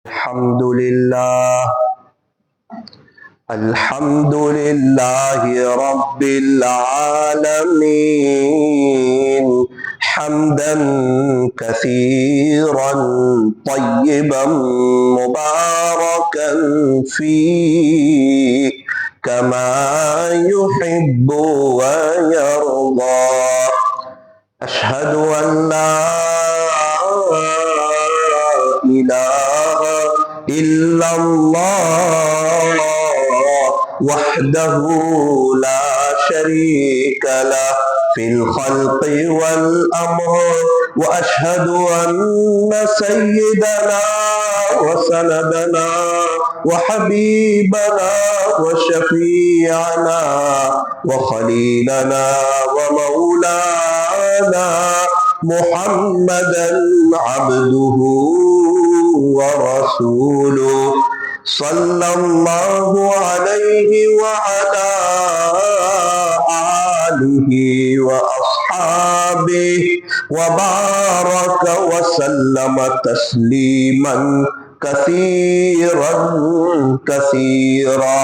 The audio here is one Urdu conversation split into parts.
الحمد لله رب العالمين حمدا كثيرا طيبا مباركا فيه كما يحب ويرضى أشهد أن لا إله إلا الله وحده لا شريك له في الخلق والأمر وأشهد أن سيدنا وسندنا وحبيبنا وشفيعنا وخليلنا ومولانا محمدا عبده ورسوله صلى الله عليه وعلى آله وأصحابه وبارك وسلم تسليما كثيرا كثيرا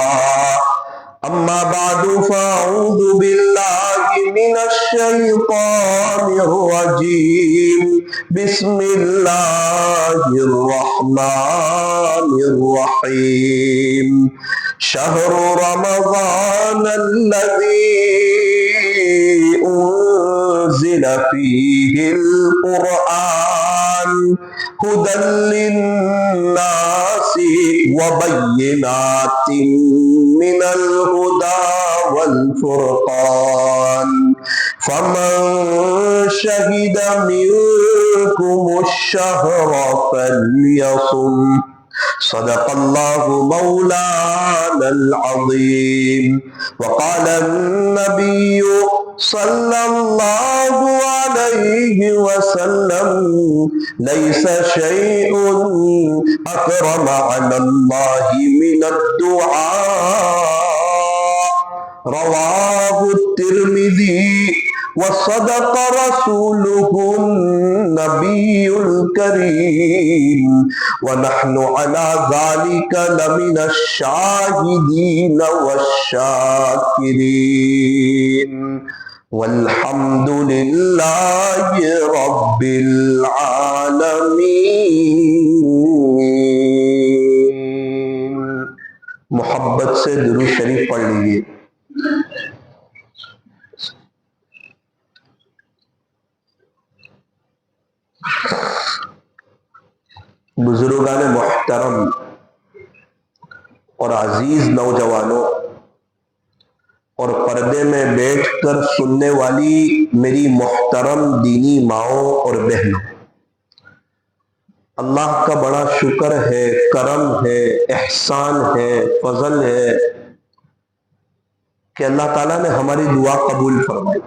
أما بعد فأعوذ بالله من الشيطان الرجيم بسم الله الرحمن الرحيم شهر رمضان الذي أنزل فيه القرآن هدى للناس وبينات من الهدى والفرقان فمن شهد منكم الشهر فليصم صدق الله مولانا العظيم وقال النبي صلى الله عليه وسلم ليس شيء أكرم على الله من الدعاء رواه الترمذي وصدق رسوله النبي الكريم ونحن على ذلك لمن الشاهدين والشاكرين والحمد لله رب العالمين. محبت سے درود شریف پڑھ لیجیے. بزرگان محترم اور عزیز نوجوانوں اور پردے میں بیٹھ کر سننے والی میری محترم دینی ماؤں اور بہنوں، اللہ کا بڑا شکر ہے، کرم ہے، احسان ہے، فضل ہے کہ اللہ تعالیٰ نے ہماری دعا قبول فرمائی.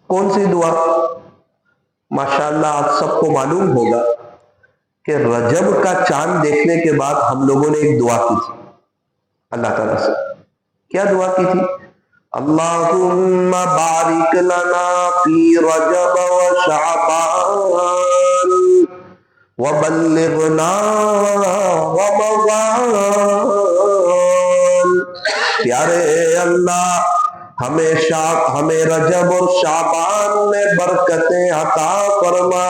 کون سی دعا؟ ماشاءاللہ آپ سب کو معلوم ہوگا کہ رجب کا چاند دیکھنے کے بعد ہم لوگوں نے ایک دعا کی تھی اللہ تعالیٰ سے. کیا دعا کی تھی؟ اللہم بارک لنا فی رجب و شعبان وبلغنا رمضان. پیارے اللہ ہمیں رجب اور شعبان میں برکتیں عطا فرما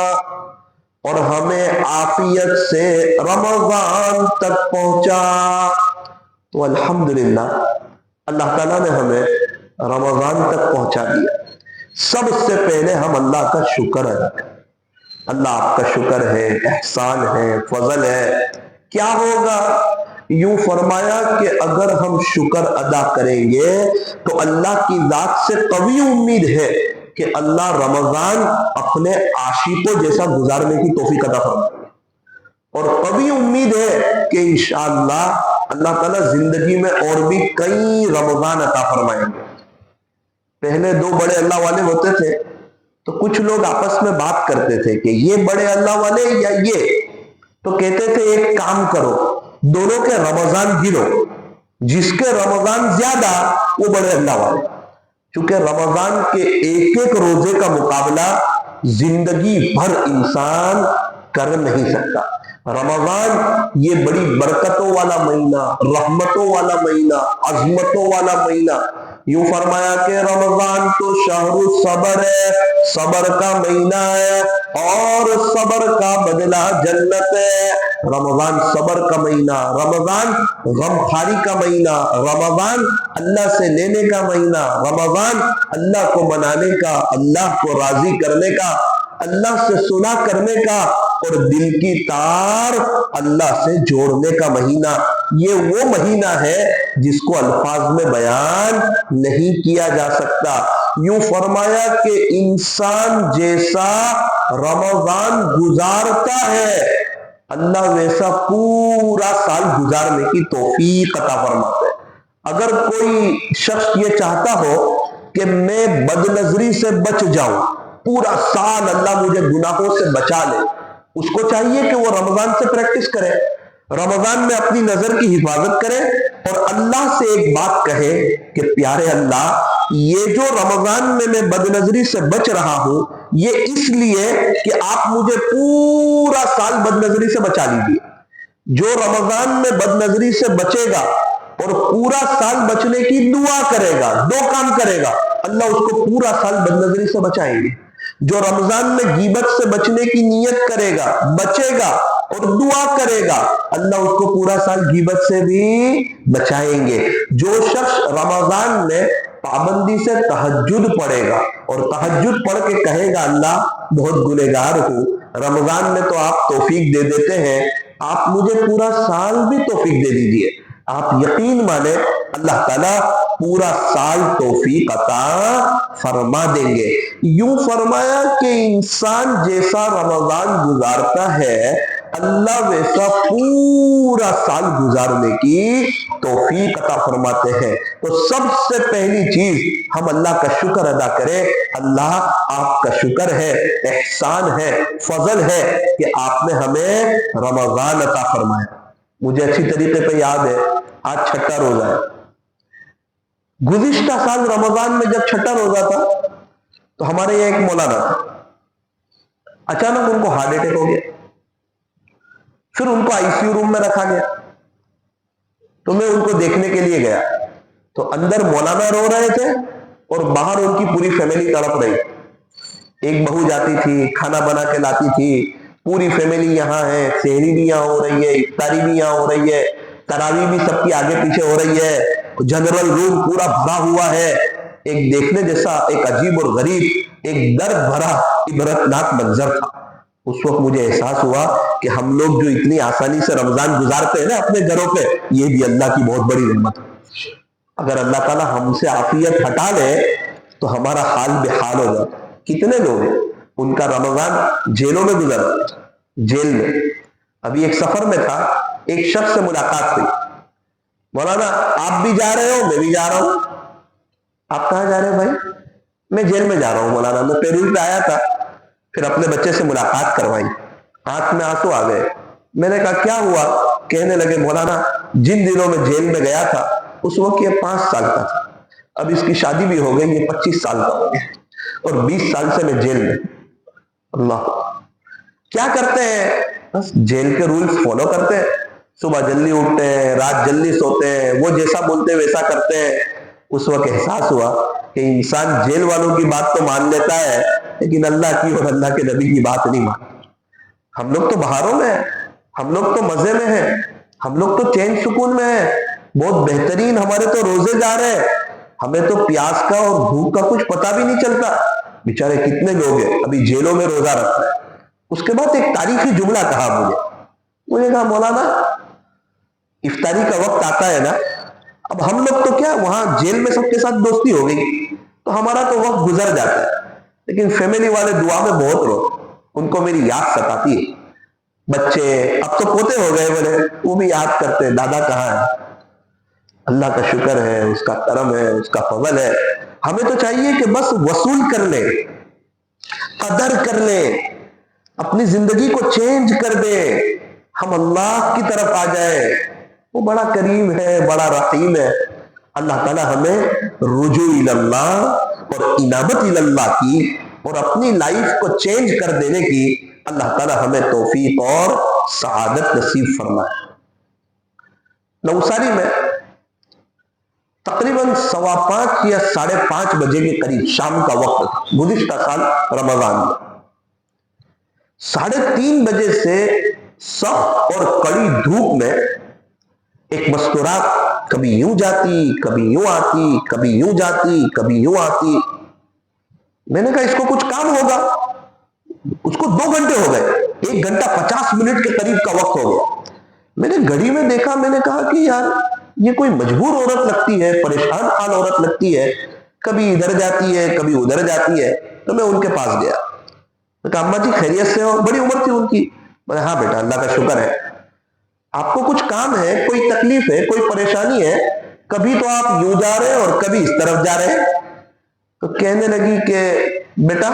اور ہمیں عافیت سے رمضان تک پہنچا. تو الحمدللہ اللہ تعالیٰ نے ہمیں رمضان تک پہنچا دیا. سب سے پہلے ہم اللہ کا شکر ادا کریں. اللہ آپ کا شکر ہے، احسان ہے، فضل ہے. کیا ہوگا؟ یوں فرمایا کہ اگر ہم شکر ادا کریں گے تو اللہ کی ذات سے قوی امید ہے کہ اللہ رمضان اپنے عاشقوں جیسا گزارنے کی توفیق عطا فرمائے گا، اور قوی امید ہے کہ انشاءاللہ اللہ تعالیٰ زندگی میں اور بھی کئی رمضان عطا فرمائیں گے. پہلے دو بڑے اللہ والے ہوتے تھے تو کچھ لوگ آپس میں بات کرتے تھے کہ یہ بڑے اللہ والے یا یہ، تو کہتے تھے ایک کام کرو، دونوں کے رمضان گنو، جس کے رمضان زیادہ وہ بڑے اللہ والے. چونکہ رمضان کے ایک ایک روزے کا مقابلہ زندگی بھر انسان کر نہیں سکتا. رمضان یہ بڑی برکتوں والا مہینہ، رحمتوں والا مہینہ، عظمتوں والا مہینہ. یوں فرمایا کہ رمضان تو شہر صبر ہے، صبر کا مہینہ ہے، اور صبر کا بدلہ جنت ہے. رمضان صبر کا مہینہ، رمضان غم خاری کا مہینہ، رمضان اللہ سے لینے کا مہینہ، رمضان اللہ کو منانے کا، اللہ کو راضی کرنے کا، اللہ سے صلح کرنے کا، اور دل کی تار اللہ سے جوڑنے کا مہینہ. یہ وہ مہینہ ہے جس کو الفاظ میں بیان نہیں کیا جا سکتا. یوں فرمایا کہ انسان جیسا رمضان گزارتا ہے اللہ ویسا پورا سال گزارنے کی توفیق عطا فرماتا ہے. اگر کوئی شخص یہ چاہتا ہو کہ میں بد نظری سے بچ جاؤں، پورا سال اللہ مجھے گناہوں سے بچا لے، اس کو چاہیے کہ وہ رمضان سے پریکٹس کرے، رمضان میں اپنی نظر کی حفاظت کرے، اور اللہ سے ایک بات کہے کہ پیارے اللہ، یہ جو رمضان میں بد نظری سے بچ رہا ہوں، یہ اس لیے کہ آپ مجھے پورا سال بد نظری سے بچا لیجیے. جو رمضان میں بد نظری سے بچے گا اور پورا سال بچنے کی دعا کرے گا، دو کام کرے گا، اللہ اس کو پورا سال بد نظری سے بچائیں گے. جو رمضان میں غیبت سے بچنے کی نیت کرے گا، بچے گا اور دعا کرے گا، اللہ اس کو پورا سال غیبت سے بھی بچائیں گے. جو شخص رمضان میں پابندی سے تہجد پڑھے گا اور تہجد پڑھ کے کہے گا اللہ بہت گنہگار ہوں، رمضان میں تو آپ توفیق دے دیتے ہیں، آپ مجھے پورا سال بھی توفیق دے دیجئے، آپ یقین مانیں اللہ تعالیٰ پورا سال توفیق عطا فرما دیں گے. یوں فرمایا کہ انسان جیسا رمضان گزارتا ہے اللہ ویسا پورا سال گزارنے کی توفیق عطا فرماتے ہیں. تو سب سے پہلی چیز ہم اللہ کا شکر ادا کریں. اللہ آپ کا شکر ہے، احسان ہے، فضل ہے کہ آپ نے ہمیں رمضان عطا فرمایا. مجھے اچھی طریقے پہ یاد ہے آج چھٹا روزہ ہے. گزشتہ سال رمضان میں جب چھٹا روزہ تھا تو ہمارے یہاں ایک مولانا تھا، اچانک ان کو ہارٹ اٹیک ہو گیا، پھر ان کو آئی سی یو روم میں رکھا گیا. تو میں ان کو دیکھنے کے لیے گیا تو اندر مولانا رو رہے تھے اور باہر ان کی پوری فیملی تڑپ رہی. ایک بہو جاتی تھی، کھانا بنا کے لاتی تھی، پوری فیملی یہاں ہے، سحری بھی یہاں ہو رہی ہے، افطاری بھی یہاں ہو رہی ہے، تراویح بھی سب کی آگے پیچھے ہو رہی ہے، جنرل روم پورا بھرا ہوا ہے. ایک دیکھنے جیسا، ایک عجیب اور غریب، ایک درد بھرا عبرتناک منظر تھا. اس وقت مجھے احساس ہوا کہ ہم لوگ جو اتنی آسانی سے رمضان گزارتے ہیں نا اپنے گھروں پہ، یہ بھی اللہ کی بہت بڑی رحمت ہے. اگر اللہ تعالیٰ ہم سے عافیت ہٹا لے تو ہمارا حال بے حال ہو جاتا. کتنے لوگ ہیں ان کا رمضان جیلوں میں گزرا، جیل میں. ابھی ایک سفر میں تھا، ایک شخص سے ملاقات ہوئی، مولانا آپ بھی جا رہے ہو؟ میں بھی جا رہا ہوں. آپ کہاں جا رہے ہیں بھائی؟ میں جیل میں جا رہا ہوں مولانا. میں پیرول پہ آیا تھا، پھر اپنے بچے سے ملاقات کروائی، آنکھ میں آنسو آ گئے. میں نے کہا کیا ہوا؟ کہنے لگے مولانا جن دنوں میں جیل میں گیا تھا اس وقت یہ 5 سال کا تھا، اب اس کی شادی بھی ہو گئی، یہ 25 سال کا ہو گیا، اور 20 سال سے میں جیل میں. اللہ کیا کرتے ہیں؟ بس جیل کے رولز فالو کرتے ہیں، صبح جلدی اٹھتے ہیں، رات جلدی سوتے ہیں، وہ جیسا بولتے ویسا کرتے ہیں. اس وقت احساس ہوا کہ انسان جیل والوں کی بات تو مان لیتا ہے لیکن اللہ کی اور اللہ کے نبی کی بات نہیں مانتا. ہم لوگ تو بہاروں میں ہیں، ہم لوگ تو مزے میں ہیں، ہم لوگ تو چین سکون میں ہیں، بہت بہترین ہمارے تو روزے جا رہے ہیں، ہمیں تو پیاس کا اور بھوک کا کچھ پتہ بھی نہیں چلتا. بیچارے کتنے لوگ ہیں ابھی جیلوں میں روزہ رکھتے ہیں. اس کے بعد ایک تاریخی جملہ کہا مجھے کہا مولانا افطاری کا وقت آتا ہے نا، اب ہم لوگ تو کیا وہاں جیل میں سب کے ساتھ دوستی ہو گئی تو ہمارا تو وقت گزر جاتا ہے، لیکن فیملی والے دعا میں بہت رو، ان کو میری یاد ستاتی ہے. بچے اب تو پوتے ہو گئے بولے، وہ بھی یاد کرتے ہیں دادا کہاں ہے. اللہ کا شکر ہے، اس کا کرم ہے، اس کا فضل ہے. ہمیں تو چاہیے کہ بس وصول کر لیں، قدر کر لیں، اپنی زندگی کو چینج کر دیں، ہم اللہ کی طرف آ جائیں. وہ بڑا کریم ہے، بڑا رحیم ہے. اللہ تعالیٰ ہمیں رجوع اللہ اور انابت اللہ کی اور اپنی لائف کو چینج کر دینے کی اللہ تعالیٰ ہمیں توفیق اور سعادت نصیب فرمائے۔ نوساری میں تقریباً 5:15 یا 5:30 بجے کے قریب شام کا وقت، گزشتہ سال رمضان میں 3:30 بجے سے سخت اور کڑی دھوپ میں ایک مستورات کبھی یوں جاتی، کبھی یوں آتی، کبھی یوں جاتی، کبھی یوں آتی۔ میں نے کہا اس کو کچھ کام ہوگا۔ اس کو 2 گھنٹے ہو گئے، 1 گھنٹہ 50 منٹ کے قریب کا وقت ہو گیا۔ میں نے گھڑی میں دیکھا، میں نے کہا کہ یار یہ کوئی مجبور عورت لگتی ہے، پریشان حال عورت لگتی ہے، کبھی ادھر جاتی ہے، کبھی ادھر جاتی ہے۔ تو میں ان کے پاس گیا، میں کہا اماں جی خیریت سے ہو؟ بڑی عمر تھی ان کی۔ میں نے ہاں بیٹا اللہ کا شکر ہے۔ آپ کو کچھ کام ہے، کوئی تکلیف ہے، کوئی پریشانی ہے؟ کبھی تو آپ یوں جا رہے ہیں اور کبھی اس طرف جا رہے ہیں۔ تو کہنے لگی کہ بیٹا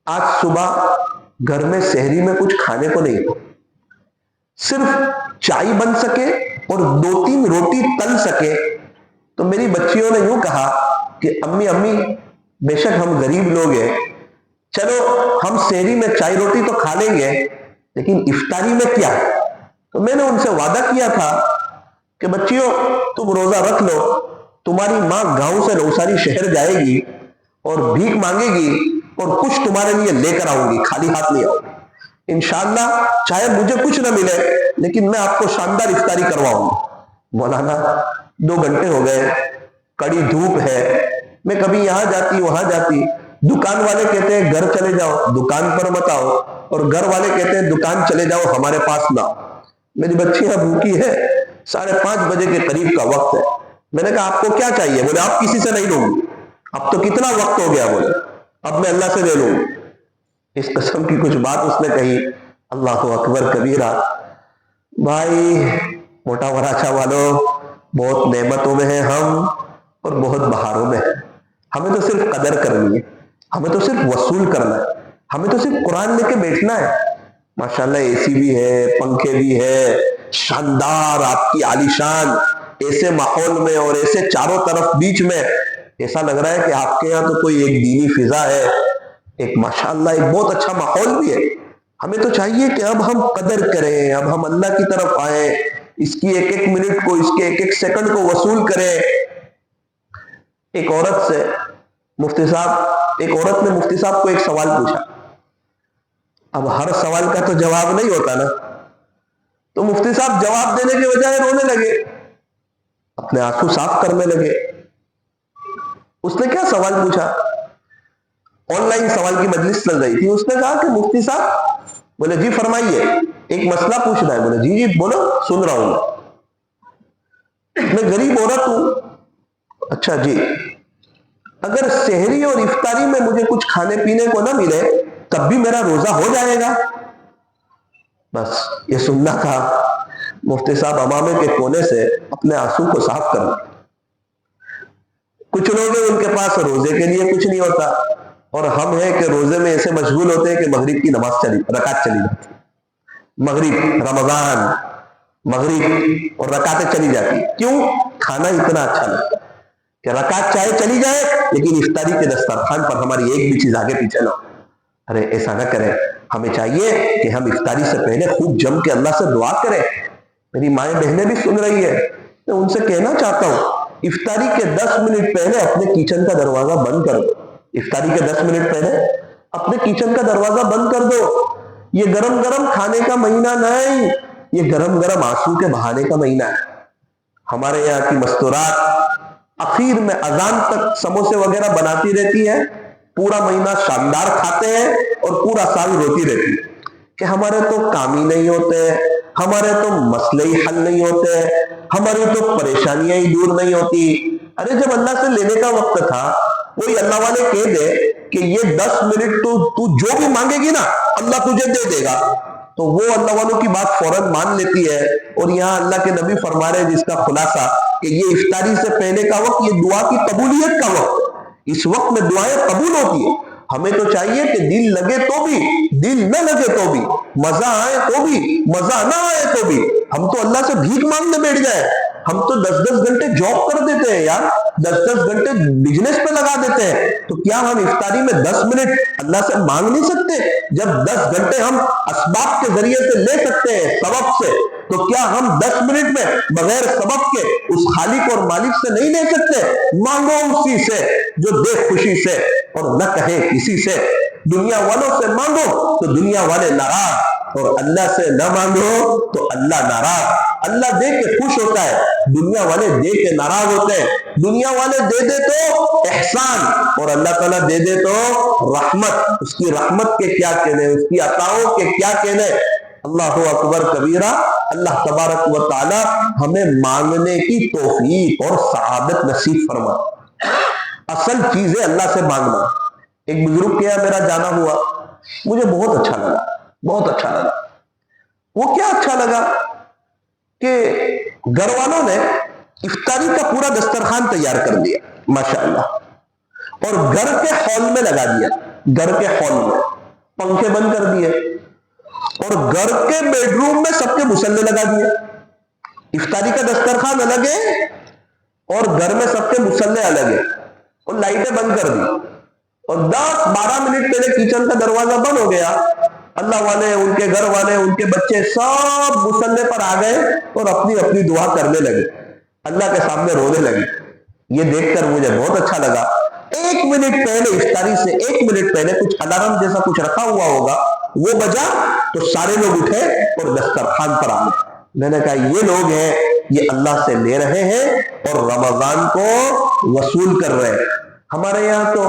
آج صبح گھر میں سحری میں کچھ کھانے کو نہیں، صرف چائے بن سکے اور 2-3 روٹی تل سکے۔ تو میری بچیوں نے یوں کہا کہ امی بے شک ہم غریب لوگ ہیں، چلو ہم سحری میں چائے روٹی تو کھا لیں گے، لیکن افطاری میں کیا؟ تو میں نے ان سے وعدہ کیا تھا کہ بچیوں تم روزہ رکھ لو، تمہاری ماں گاؤں سے نوساری شہر جائے گی اور بھیک مانگے گی اور کچھ تمہارے لیے لے کر آؤں گی، خالی ہاتھ نہیں آؤں گی انشاءاللہ۔ چاہے مجھے کچھ نہ ملے لیکن میں آپ کو شاندار افطاری کرواؤں گی۔ مولانا 2 گھنٹے ہو گئے، کڑی دھوپ ہے، میں کبھی یہاں جاتی وہاں جاتی۔ دکان والے کہتے ہیں گھر چلے جاؤ، دکان پر مت آؤ، اور گھر والے کہتے ہیں دکان چلے جاؤ ہمارے پاس نہ آؤ۔ میری بچیاں بھوکی ہے، 5:30 بجے کے قریب کا وقت ہے۔ میں نے کہا آپ کو کیا چاہیے؟ بولے آپ کسی سے نہیں لوں گی، اب تو کتنا وقت ہو گیا، بولے اب میں اللہ سے لے لوں گی۔ اس قسم کی کچھ بات اس نے کہی، اللہ اکبر کبیرہ۔ بھائی موٹا وراچا والوں، بہت نعمتوں میں ہیں ہم اور بہت بہاروں میں ہیں۔ ہمیں تو صرف قدر کرنی ہے، ہمیں تو صرف وصول کرنا ہے، ہمیں تو صرف قرآن لے کے بیٹھنا ہے۔ ماشاءاللہ اے سی بھی ہے، پنکھے بھی ہے، شاندار آپ کی عالیشان، ایسے ماحول میں اور ایسے چاروں طرف بیچ میں ایسا لگ رہا ہے کہ آپ کے یہاں تو کوئی ایک دینی فضا ہے، ایک ماشاءاللہ ایک بہت اچھا ماحول بھی ہے۔ ہمیں تو چاہیے کہ اب ہم قدر کریں، اب ہم اللہ کی طرف آئیں، اس کی ایک ایک منٹ کو، اس کے ایک ایک سیکنڈ کو وصول کریں۔ ایک عورت نے مفتی صاحب کو ایک سوال پوچھا۔ اب ہر سوال کا تو جواب نہیں ہوتا نا، تو مفتی صاحب جواب دینے کے بجائے رونے لگے، اپنے آنسو صاف کرنے لگے۔ اس نے کیا سوال پوچھا؟ آن لائن سوال کی مجلس چل رہی تھی۔ اس نے کہا کہ مفتی صاحب، بولے جی فرمائیے، ایک مسئلہ پوچھنا ہے۔ بولے جی بولو، سن رہا ہوں میں غریب عورت ہوں۔ اچھا جی، اگر سحری اور افطاری میں مجھے کچھ کھانے پینے کو نہ ملے تب بھی میرا روزہ ہو جائے گا؟ بس یہ سننا تھا۔ مفتی صاحب امامے کے کونے سے اپنے آنسو کو صاف کرنا۔ کچھ لوگ ہیں ان کے پاس روزے کے لیے کچھ نہیں ہوتا، اور ہم ہیں کہ روزے میں ایسے مشغول ہوتے ہیں کہ مغرب کی نماز رکعت چلی جاتی، مغرب رمضان مغرب اور رکعتیں چلی جاتی۔ کیوں؟ کھانا اتنا اچھا لگتا ہے کہ رکعت چاہے چلی جائے لیکن افطاری کے دسترخوان پر ہماری ایک بھی چیز آگے پیچھے نہ ہو۔ ارے ایسا نہ کریں، ہمیں چاہیے کہ ہم افطاری سے پہلے خوب جم کے اللہ سے دعا کریں۔ میری مائیں بہنیں بھی سن رہی ہے، میں ان سے کہنا چاہتا ہوں افطاری کے 10 منٹ پہلے اپنے کچن کا دروازہ بند کر دو۔ افطاری کے 10 منٹ پہلے اپنے کچن کا دروازہ بند کر دو۔ یہ گرم گرم کھانے کا مہینہ نہیں، یہ گرم گرم آنسو کے بہانے کا مہینہ ہے۔ ہمارے یہاں کی مستورات اخیر میں اذان تک سموسے وغیرہ بناتی رہتی ہے، پورا مہینہ شاندار کھاتے ہیں اور پورا سال روتی رہتی ہے کہ ہمارے تو کام ہی نہیں ہوتے، ہمارے تو مسئلے ہی حل نہیں ہوتے، ہماری تو پریشانیاں ہی دور نہیں ہوتی۔ ارے جب اللہ سے لینے کا وقت تھا، وہی اللہ والے کہہ دے کہ یہ 10 منٹ تو جو بھی مانگے گی نا اللہ تجھے دے دے گا، تو وہ اللہ والوں کی بات فوراً مان لیتی ہے۔ اور یہاں اللہ کے نبی فرما رہے ہیں جس کا خلاصہ کہ یہ افطاری سے پہلے کا وقت یہ دعا کی قبولیت کا وقت، اس وقت میں دعائیں قبول ہوتی ہیں۔ ہمیں تو چاہیے کہ دل لگے تو بھی، دل نہ لگے تو بھی، مزہ آئے تو بھی، مزہ نہ آئے تو بھی، ہم تو اللہ سے بھیک مانگنے بیٹھ جائیں۔ ہم تو 10-10 گھنٹے جاب کر دیتے ہیں یار، 10-10 گھنٹے بزنس پہ لگا دیتے ہیں، تو کیا ہم افطاری میں 10 منٹ اللہ سے مانگ نہیں سکتے؟ جب 10 گھنٹے ہم اسباب کے ذریعے سے لے سکتے ہیں سبب سے، تو کیا ہم 10 منٹ میں بغیر سبب کے اس خالق اور مالک سے نہیں لے سکتے؟ مانگو اسی سے جو دے خوشی سے اور نہ کہے کسی سے۔ دنیا والوں سے مانگو تو دنیا والے ناراض، اور اللہ سے نہ مانگو تو اللہ ناراض۔ اللہ دے کے خوش ہوتا ہے، دنیا والے دے کے ناراض ہوتے ہیں۔ دنیا والے دے دے تو احسان، اور اللہ تعالیٰ دے دے تو رحمت۔ اس کی رحمت کے کیا کہنے، اس کی عطاؤں کے کیا کہنے۔ اللہ اکبر کبیرہ۔ اللہ تبارک و تعالی ہمیں مانگنے کی توفیق اور سعادت نصیب فرمائے۔ اصل چیز ہے اللہ سے مانگنا۔ ایک بزرگ کے یہاں میرا جانا ہوا، مجھے بہت اچھا لگا، بہت اچھا لگا۔ وہ کیا اچھا لگا کہ گھر والوں نے افطاری کا پورا دسترخوان تیار کر دیا ماشاءاللہ، اور گھر کے ہال میں لگا دیا، گھر کے ہال میں پنکھے بند کر دیے، اور گھر کے بیڈ روم میں سب کے مصلے لگا دیے۔ افطاری کا دسترخوان الگ ہے اور گھر میں سب کے مصلے الگ ہے، اور لائٹیں بند کر دی، اور 10-12 منٹ پہلے کچن کا دروازہ بند ہو گیا، اللہ والے، ان کے گھر والے، ان کے بچے سب مصلے پر آ گئے اور اپنی اپنی دعا کرنے لگے، اللہ کے سامنے رونے لگے۔ یہ دیکھ کر مجھے بہت اچھا لگا۔ 1 منٹ پہلے افطاری سے 1 منٹ پہلے کچھ الارم جیسا کچھ رکھا ہوا ہوگا، وہ بجا تو سارے لوگ اٹھے اور دسترخوان پر آ گئے۔ میں نے کہا یہ لوگ ہیں، یہ اللہ سے لے رہے ہیں اور رمضان کو وصول کر رہے ہیں۔ ہمارے یہاں تو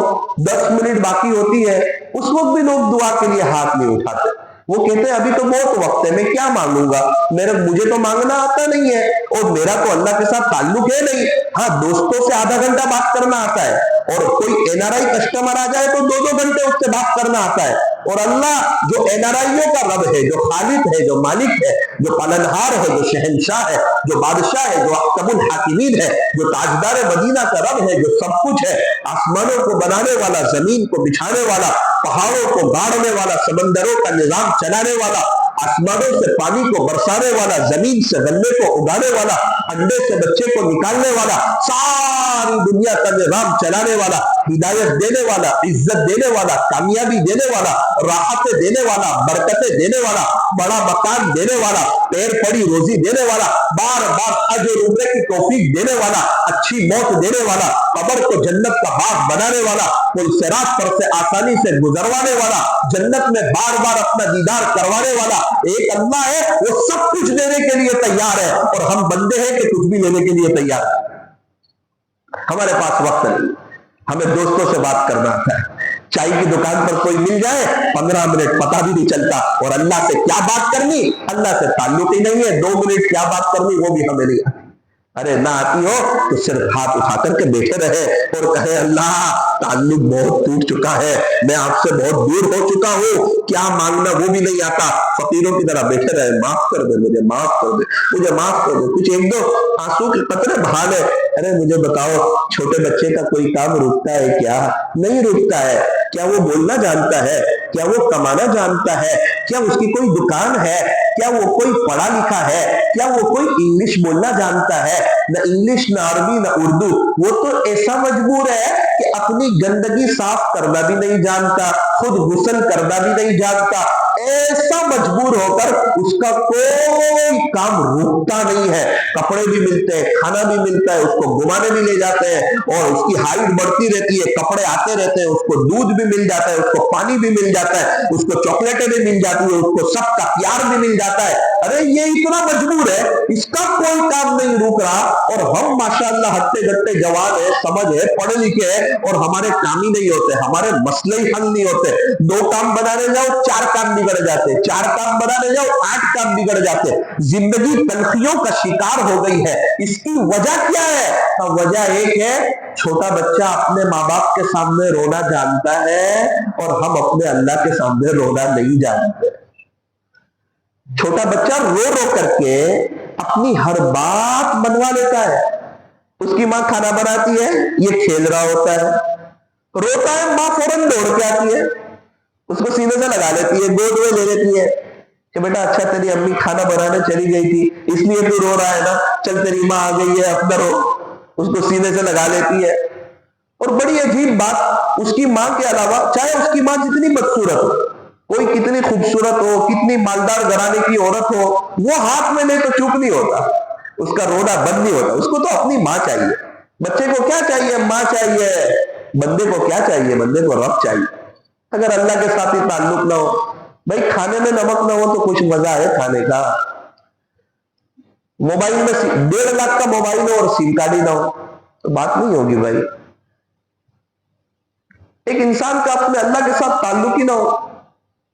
10 منٹ باقی ہوتی ہے، اس وقت بھی لوگ دعا کے لیے ہاتھ نہیں اٹھاتے۔ وہ کہتے ہیں ابھی تو بہت وقت ہے، میں کیا مانگوں گا، مجھے تو مانگنا آتا نہیں ہے، اور میرا تو اللہ کے ساتھ تعلق ہے نہیں۔ ہاں، دوستوں سے آدھا گھنٹہ بات کرنا آتا ہے، اور کوئی NRI کسٹمر آ جائے تو 2-2 گھنٹے اس سے بات کرنا آتا ہے۔ اور اللہ جو NRIوں کا رب ہے، جو خالق ہے، جو مالک ہے، جو پالنہار ہے، جو شہنشاہ ہے، جو بادشاہ ہے، جو احکم الحاکمین ہے، جو تاجدار مدینہ کا رب ہے، جو سب کچھ ہے، آسمانوں کو بنانے والا، زمین کو بچھانے والا، پہاڑوں کو گاڑنے والا، سمندروں کا نظام چلانے والا، آسمانوں سے پانی کو برسانے والا، زمین سے غلے کو اگانے والا، انڈے سے بچے کو نکالنے والا، ساری دنیا کا نظام چلانے والا، ہدایت دینے والا، عزت دینے والا، کامیابی دینے والا، راحتیں دینے والا، برکتیں دینے والا، بڑا مکان دینے والا، پیر پڑی روزی دینے والا، بار بار حج اور عمرے کی توفیق دینے والا، اچھی موت دینے والا، قبر کو جنت کا باغ بنانے والا، کوئی صراط پر سے آسانی سے گزروانے والا، جنت میں بار بار اپنا دیدار کروانے والا ایک اللہ ہے۔ وہ سب کچھ دینے کے لیے تیار ہے، اور ہم بندے ہیں کہ کچھ بھی لینے کے لیے تیار ہے۔ ہمارے پاس وقت نہیں، ہمیں دوستوں سے بات کرنا آتا ہے، چائے کی دکان پر کوئی مل جائے 15 منٹ پتہ بھی نہیں چلتا، اور اللہ سے کیا بات کرنی، اللہ سے تعلق ہی نہیں ہے، 2 منٹ کیا بات کرنی وہ بھی ہمیں نہیں آتی۔ ارے نہ آتی ہو تو صرف ہاتھ اٹھا کر کے بیٹھے رہے اور کہے اللہ تعلق بہت ٹوٹ چکا ہے، میں آپ سے بہت دور ہو چکا ہوں، کیا مانگنا وہ بھی نہیں آتا، فقیروں کی طرح بیٹھے رہے، معاف کر دے مجھے، معاف کر دے مجھے، معاف کر دے، کچھ 1-2 آنسو کے قطرے بہا لے۔ ارے مجھے بتاؤ، چھوٹے بچے کا کوئی کام رکتا ہے کیا؟ نہیں رکتا ہے۔ کیا وہ بولنا جانتا ہے؟ کیا وہ کمانا جانتا ہے؟ کیا اس کی کوئی دکان ہے؟ کیا وہ کوئی پڑھا لکھا ہے؟ کیا وہ کوئی انگلش بولنا جانتا ہے؟ نہ انگلش، نہ عربی، نہ اردو۔ وہ تو ایسا مجبور ہے کہ اپنی گندگی صاف کرنا بھی نہیں جانتا، خود غسل کرنا بھی نہیں جانتا، ایسا مجبور ہو کر اس کا کوئی کام رکتا نہیں ہے۔ کپڑے بھی ملتے ہیں، کھانا بھی ملتا ہے، اس کو گھمانے بھی لے جاتے ہیں، اور اس کی ہائٹ بڑھتی رہتی ہے، کپڑے آتے رہتے ہیں، اس کو دودھ بھی مل جاتا ہے، اس کو پانی بھی مل جاتا ہے، اس کو چاکلیٹیں بھی مل جاتی ہے، اس کو سب کا پیار بھی مل جاتا ہے۔ ارے یہ اتنا مجبور ہے، اس کا کوئی کام نہیں رک رہا، اور ہم ماشاءاللہ ہٹے گھٹے جوان ہیں، سمجھ ہے، پڑھے لکھے ہیں، اور ہمارے کام ہی نہیں ہوتے، ہمارے مسئلے ہی حل نہیں ہوتے۔ 2 کام بنانے جاؤ 4 کام بگڑ جاتے، 4 کام بنانے جاؤ 8 کام بگڑ جاتے۔ زندگی تلخیوں کا شکار ہو گئی ہے۔ اس کی وجہ کیا ہے؟ وجہ ایک ہے، چھوٹا بچہ اپنے ماں باپ کے سامنے رونا جانتا ہے، اور ہم اپنے اللہ کے سامنے رونا نہیں جانتے۔ چھوٹا بچہ رو رو کر کے اپنی ہر بات منوا لیتا ہے۔ اس کی ماں کھانا بناتی ہے، یہ کھیل رہا ہوتا ہے، روتا ہے، ماں فوراً دوڑ کے آتی ہے، اس کو سینے سے لگا لیتی ہے، گود میں لے لیتی ہے، کہ بیٹا اچھا تیری امی کھانا بنانے چلی گئی تھی اس لیے تو رو رہا ہے نا, چل تیری ماں آ گئی ہے اپنا رو, اس کو سینے سے لگا لیتی ہے. اور بڑی عجیب بات, اس کی ماں کے علاوہ چاہے اس کی ماں جتنی بدصورت ہو, کوئی کتنی خوبصورت ہو, کتنی مالدار گھرانے کی عورت ہو, وہ ہاتھ میں لے تو چپ نہیں ہوتا, اس کا رونا بند نہیں ہوتا. اس کو تو اپنی ماں چاہیے. بچے کو کیا چاہیے؟ ماں چاہیے. بندے کو کیا چاہیے؟ بندے کو رب چاہیے. اگر اللہ کے ساتھ ہی تعلق نہ ہو, بھائی کھانے میں نمک نہ ہو تو کچھ مزہ ہے کھانے کا. موبائل میں 1.5 لاکھ کا موبائل ہو اور سیم کارڈ ہی نہ ہو تو بات نہیں ہوگی بھائی. ایک انسان کا اپنے اللہ کے ساتھ تعلق ہی نہ ہو,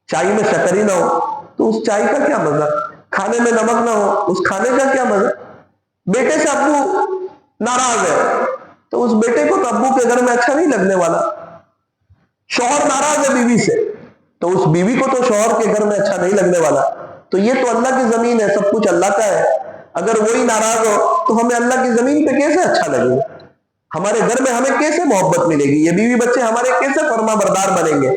چائے میں شکر ہی نہ ہو تو اس چائے کا کیا مزہ؟ کھانے میں نمک نہ ہو, اس کھانے کا کیا مزہ؟ بیٹے سے ابو ناراض ہے تو اس بیٹے کو تو ابو کے گھر میں اچھا نہیں لگنے والا. شوہر ناراض ہے بیوی سے تو اس بیوی کو تو شوہر کے گھر میں اچھا نہیں لگنے والا. تو یہ تو اللہ کی زمین ہے, سب کچھ اللہ کا ہے. اگر وہی ناراض ہو تو ہمیں اللہ کی زمین پہ کیسے اچھا لگے گا؟ ہمارے گھر میں ہمیں کیسے محبت ملے گی؟ یہ بیوی بچے ہمارے کیسے فرما بردار بنیں گے؟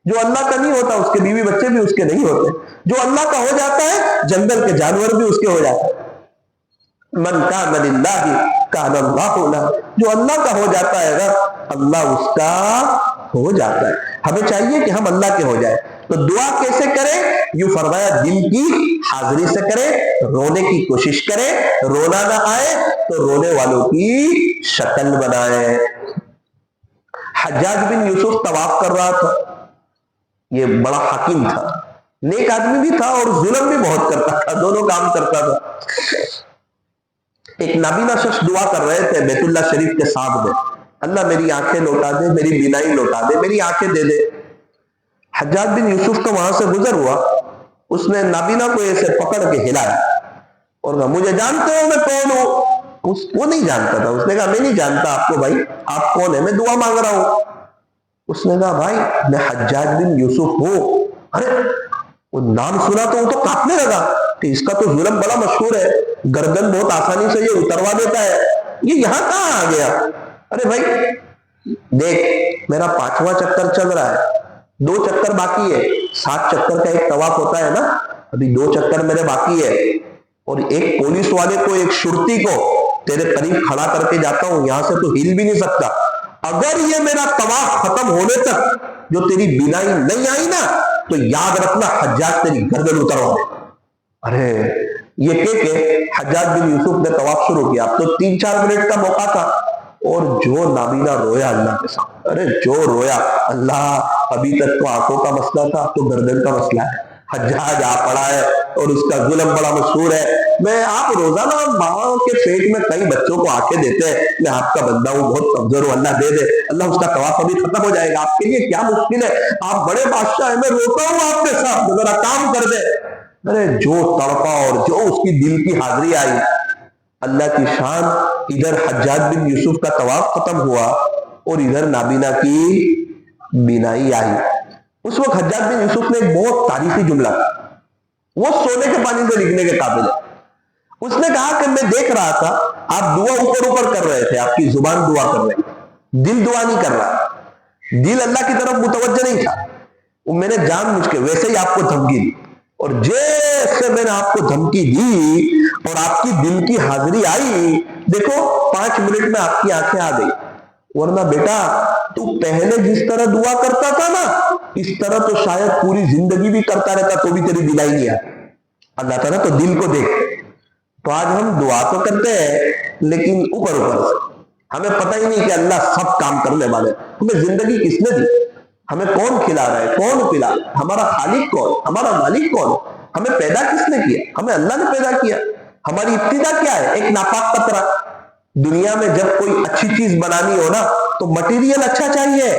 جو اللہ کا نہیں ہوتا اس کے بیوی بچے بھی اس کے نہیں ہوتے. جو اللہ کا ہو جاتا ہے جنگل کے جانور بھی اس کے ہو جاتے ہیں. من کان للہ کان اللہ لہ, جو اللہ کا ہو جاتا ہے نا اللہ اس کا ہو جاتا ہے. ہمیں چاہیے کہ ہم اللہ کے ہو جائیں. تو دعا کیسے کریں؟ یوں فرمایا دل کی حاضری سے کریں, رونے کی کوشش کریں, رونا نہ آئے تو رونے والوں کی شکل بنائیں. حجاج بن یوسف طواف کر رہا تھا, یہ بڑا حکیم تھا, نیک آدمی بھی تھا اور ظلم بھی بہت کرتا تھا, دونوں کام کرتا تھا. ایک نابینا شخص دعا کر رہے تھے بیت اللہ شریف کے ساتھ میں, اللہ میری آنکھیں لوٹا دے, میری بینائی لوٹا دے, میری آنکھیں دے دے. حجاج بن یوسف تو وہاں سے گزر ہوا, اس نے نابینا کو ایسے پکڑ کے ہلایا اور کہا مجھے جانتے ہو میں کون ہوں؟ وہ نہیں جانتا تھا. اس نے کہا میں نہیں جانتا آپ کو بھائی, آپ کون ہیں؟ میں دعا مانگ رہا ہوں. اس نے کہا بھائی میں حجاج بن یوسف ہوں. ارے وہ نام سنا تو وہ تو کاپنے لگا کہ اس کا تو ظلم بڑا مشہور ہے, گردن بہت آسانی سے یہ اتروا دیتا ہے, یہ یہاں کہاں آ گیا؟ ارے بھائی دیکھ میرا 5واں چکر چل رہا ہے, 2 چکر باقی ہے. 7 چکر کا ایک طواف ہوتا ہے نا, ابھی 2 چکر میرے باقی ہے. اور ایک پولیس والے کو, ایک شرطی کو تیرے قریب کھڑا کر کے جاتا ہوں, یہاں سے تو ہل بھی نہیں سکتا. اگر یہ میرا طواف ختم ہونے تک جو تیری بینائی نہیں آئی نا تو یاد رکھنا حجاج تیری گردن اتروا دے. ارے یہ کہ حجاج بن یوسف نے طواف شروع کیا. اب تو 3-4 منٹ کا موقع تھا اور جو نابینا رویا اللہ کے ساتھ, ارے جو رویا, اللہ ابھی تک تو آنکھوں کا مسئلہ تھا, اب تو گردن کا مسئلہ ہے. حجاج آ پڑا ہے اور اس کا ظلم بڑا مشہور ہے. آپ روزانہ ماں کے پیٹ میں کئی بچوں کو آنکھیں دیتے ہیں, میں آپ کا بندہ ہوں, بہت کمزور ہوں, اللہ دے دے, اللہ اس کا طواف ابھی ختم ہو جائے گا, آپ کے لیے کیا مشکل ہے, آپ بڑے بادشاہ ہیں, میں روتا ہوں آپ کے ساتھ, ذرا کام کر دے. ارے جو تڑپا اور جو اس کی دل کی حاضری آئی, اللہ کی شان. ادھر حجاج بن یوسف کا طواف ختم ہوا اور ادھر نابینا کی بینائی آئی. اس وقت حجاج بن یوسف نے ایک بہت تاریخی جملہ تھا, وہ سونے کے پانی سے لکھنے کے قابل ہے. اس نے کہا کہ میں دیکھ رہا تھا آپ دعا اوپر کر رہے تھے, آپ کی زبان دعا کر رہی, دل دعا نہیں کر رہا, دل اللہ کی طرف متوجہ نہیں تھا. میں نے جان مجھ کے ویسے ہی آپ کو دھمکی دی, اور جیسے میں نے آپ کو دھمکی دی اور آپ کی دل کی حاضری آئی, دیکھو 5 منٹ میں آپ کی آنکھیں آ گئی. ورنہ بیٹا تو پہلے جس طرح دعا کرتا تھا نا اس طرح تو شاید پوری زندگی بھی کرتا رہتا تو بھی تیری دل آئی نہیں. اللہ تعالیٰ تو دل کو دیکھ. تو آج ہم دعا تو کرتے ہیں لیکن اوپر سے ہمیں پتہ ہی نہیں کہ اللہ سب کام کرنے والے. ہمیں زندگی کس نے دی, ہمیں کون کھلا رہا ہے, کون پلا رہا ہے, ہمارا خالق کون, ہمارا مالک کون, ہمیں پیدا کس نے کیا؟ ہمیں اللہ نے پیدا کیا. ہماری ابتدا کیا ہے؟ ایک ناپاک قطرہ. دنیا میں جب کوئی اچھی چیز بنانی ہو نا تو مٹیریل اچھا چاہیے,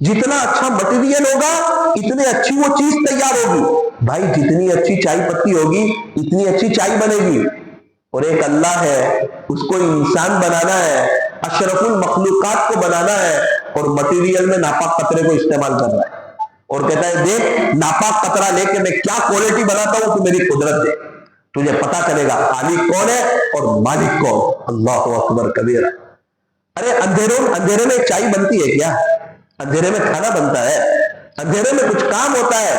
جتنا اچھا مٹیریل ہوگا اتنی اچھی وہ چیز تیار ہوگی. بھائی جتنی اچھی چائے پتی ہوگی اتنی اچھی چائے بنے گی. اور ایک اللہ ہے, اس کو انسان بنانا ہے, اشرف المخلوقات کو بنانا ہے, اور مٹیریل میں ناپاک قطرے کو استعمال کر رہا ہے, اور کہتا ہے دیکھ ناپاک قطرہ لے کے میں کیا کوالٹی بناتا ہوں, تو میری قدرت دے, تجھے پتا چلے گا خالق کون ہے اور مالک کون. اللہ اکبر کبیرہ. ارے اندھیرے میں چائے بنتی ہے کیا؟ اندھیرے میں کھانا بنتا ہے, اندھیرے میں کچھ کام ہوتا ہے.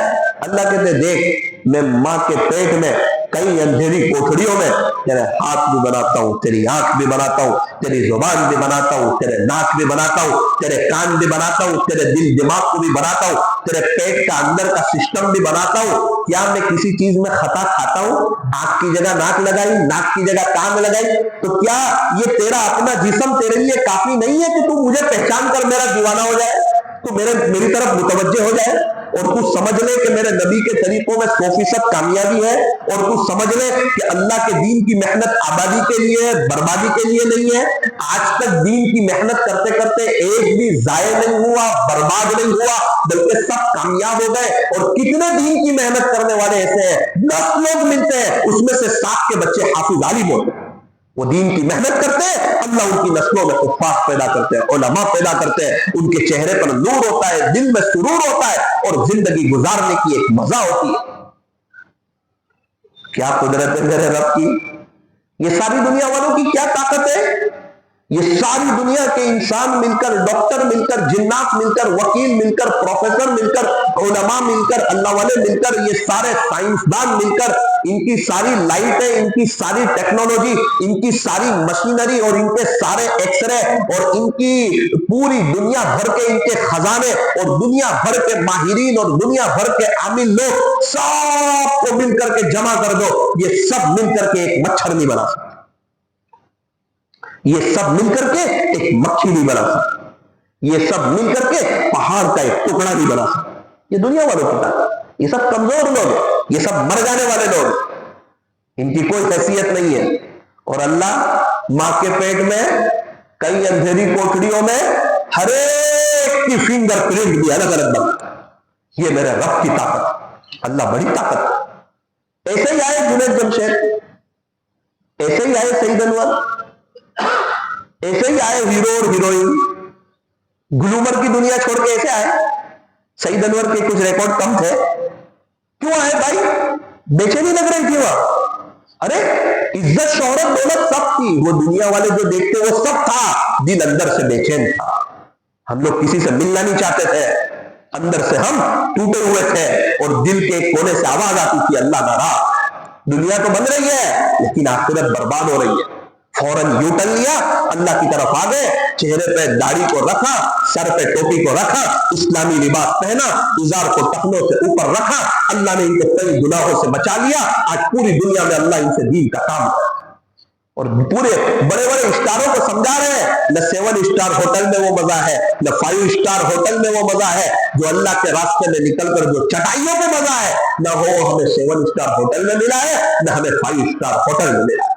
اللہ کہتے دیکھ میں ماں کے پیٹ میں کئی اندھیری کوٹھڑیوں میں تیرے ہاتھ بھی بناتا ہوں، تیری آنکھ بھی بناتا ہوں، تیری زبان بھی بناتا ہوں، تیرے ناک بھی بناتا ہوں، تیرے کان بھی بناتا ہوں، تیرے دل دماغ کو بھی بناتا ہوں، تیرے پیٹ کا اندر کا سسٹم بھی بناتا ہوں. کیا میں کسی چیز میں خطا کھاتا ہوں؟ آنکھ کی جگہ ناک لگائی، ناک کی جگہ کان لگائی، تو کیا یہ تیرا اپنا جسم تیرے لیے کافی نہیں ہے کہ تو مجھے پہچان کر میرا دیوانہ ہو جائے، تو میری طرف متوجہ ہو جائے، اور تو سمجھ لے کہ میرے نبی کے طریقوں میں 100% کامیابی ہے، اور تو سمجھ لے کہ اللہ کے دین کی محنت آبادی کے لیے بربادی کے لیے نہیں ہے. آج تک دین کی محنت کرتے کرتے ایک بھی ضائع نہیں ہوا، برباد نہیں ہوا، بلکہ سب کامیاب ہو گئے. اور کتنے دین کی محنت کرنے والے ایسے ہیں، 10 لوگ ملتے ہیں اس میں سے 7 کے بچے حافظ عالم ہوتے ہیں. وہ دین کی محنت کرتے ہیں، اللہ ان کی نسلوں میں حفاظ پیدا کرتے ہیں، علماء پیدا کرتے ہیں، ان کے چہرے پر نور ہوتا ہے، دل میں سرور ہوتا ہے، اور زندگی گزارنے کی ایک مزہ ہوتی ہے. کیا قدرت ہے میرے رب کی! یہ ساری دنیا والوں کی کیا طاقت ہے! یہ ساری دنیا کے انسان مل کر، ڈاکٹر مل کر، جنات مل کر، وکیل مل کر، پروفیسر مل کر، علماء مل کر، اللہ والے مل کر، یہ سارے سائنسدان مل کر، ان کی ساری لائٹیں، ان کی ساری ٹیکنالوجی، ان کی ساری مشینری، اور ان کے سارے ایکس رے، اور ان کی پوری دنیا بھر کے ان کے خزانے، اور دنیا بھر کے ماہرین، اور دنیا بھر کے عامل لوگ، سب کو مل کر کے جمع کر دو، یہ سب مل کر کے ایک مچھر نہیں بنا سکتے، یہ سب مل کر کے ایک مکھی نہیں بنا سکتے، یہ سب مل کر کے پہاڑ کا ایک ٹکڑا نہیں بنا سکتے. یہ دنیا والوں کی طاقت، یہ سب کمزور لوگ ہیں، یہ سب مر جانے والے لوگ، ان کی کوئی حیثیت نہیں ہے. اور اللہ ماں کے پیٹ میں کئی اندھیری کوٹڑیوں میں ہر ایک کی فنگر پرنٹ بھی الگ الگ بناتا ہے. یہ میرے رب کی طاقت، اللہ بڑی طاقت ہے. ایسے ہی آئے جنید جمشید، ایسے ہی آئے سعید انور، ایسے ہی آئے ہیرو اور ہیروئن، گلومر کی دنیا چھوڑ کے ایسے آئے. سعید انور کے کچھ ریکارڈ کم تھے، کیوں آئے بھائی؟ بے چینی لگ رہی تھی وہاں. ارے عزت شہرت دولت سب تھی، وہ دنیا والے جو دیکھتے وہ سب تھا، دل اندر سے بے چین تھا. ہم لوگ کسی سے ملنا نہیں چاہتے تھے، اندر سے ہم ٹوٹے ہوئے تھے، اور دل کے کونے سے آواز آتی تھی اللہ ناراض، دنیا تو بن رہی ہے لیکن آخرت برباد ہو رہی ہے. فوراً یو ٹرن لیا، اللہ کی طرف آ گئے، چہرے پہ داڑھی کو رکھا، سر پہ ٹوپی کو رکھا، اسلامی لباس پہنا، ازار کو ٹخنوں سے اوپر رکھا. اللہ نے ان کو کئی گناہوں سے بچا لیا. آج پوری دنیا میں اللہ ان سے دین کا کام کرتا ہے، اور پورے بڑے بڑے اسٹاروں کو سمجھا رہے ہیں، نہ 7 اسٹار ہوٹل میں وہ مزہ ہے، نہ 5 اسٹار ہوٹل میں وہ مزہ ہے جو اللہ کے راستے میں نکل کر جو چٹائیوں پہ مزہ ہے، نہ وہ ہمیں 7 اسٹار ہوٹل میں ملا ہے، نہ ہمیں 5 اسٹار ہوٹل میں ملا ہے.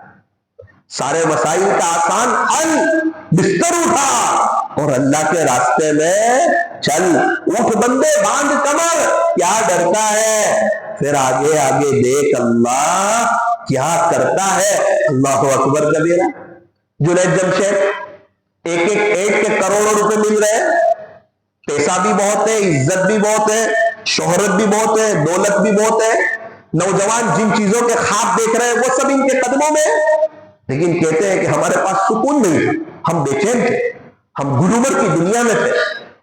سارے مسائل کا آسان حل، بستر اٹھا اور اللہ کے راستے میں چل. اٹھ بندے، باندھ کمر، کیا ڈرتا ہے؟ پھر آگے آگے دیکھ اللہ کیا کرتا ہے. اللہ اکبر کبیرہ. جنید جمشید ایک کے کروڑوں روپے مل رہے ہیں، پیسہ بھی بہت ہے، عزت بھی بہت ہے، شہرت بھی بہت ہے، دولت بھی بہت ہے. نوجوان جن چیزوں کے خواب دیکھ رہے ہیں وہ سب ان کے قدموں میں، لیکن کہتے ہیں کہ ہمارے پاس سکون نہیں تھا، ہم بے چین تھے، ہم گلومر کی دنیا میں تھے،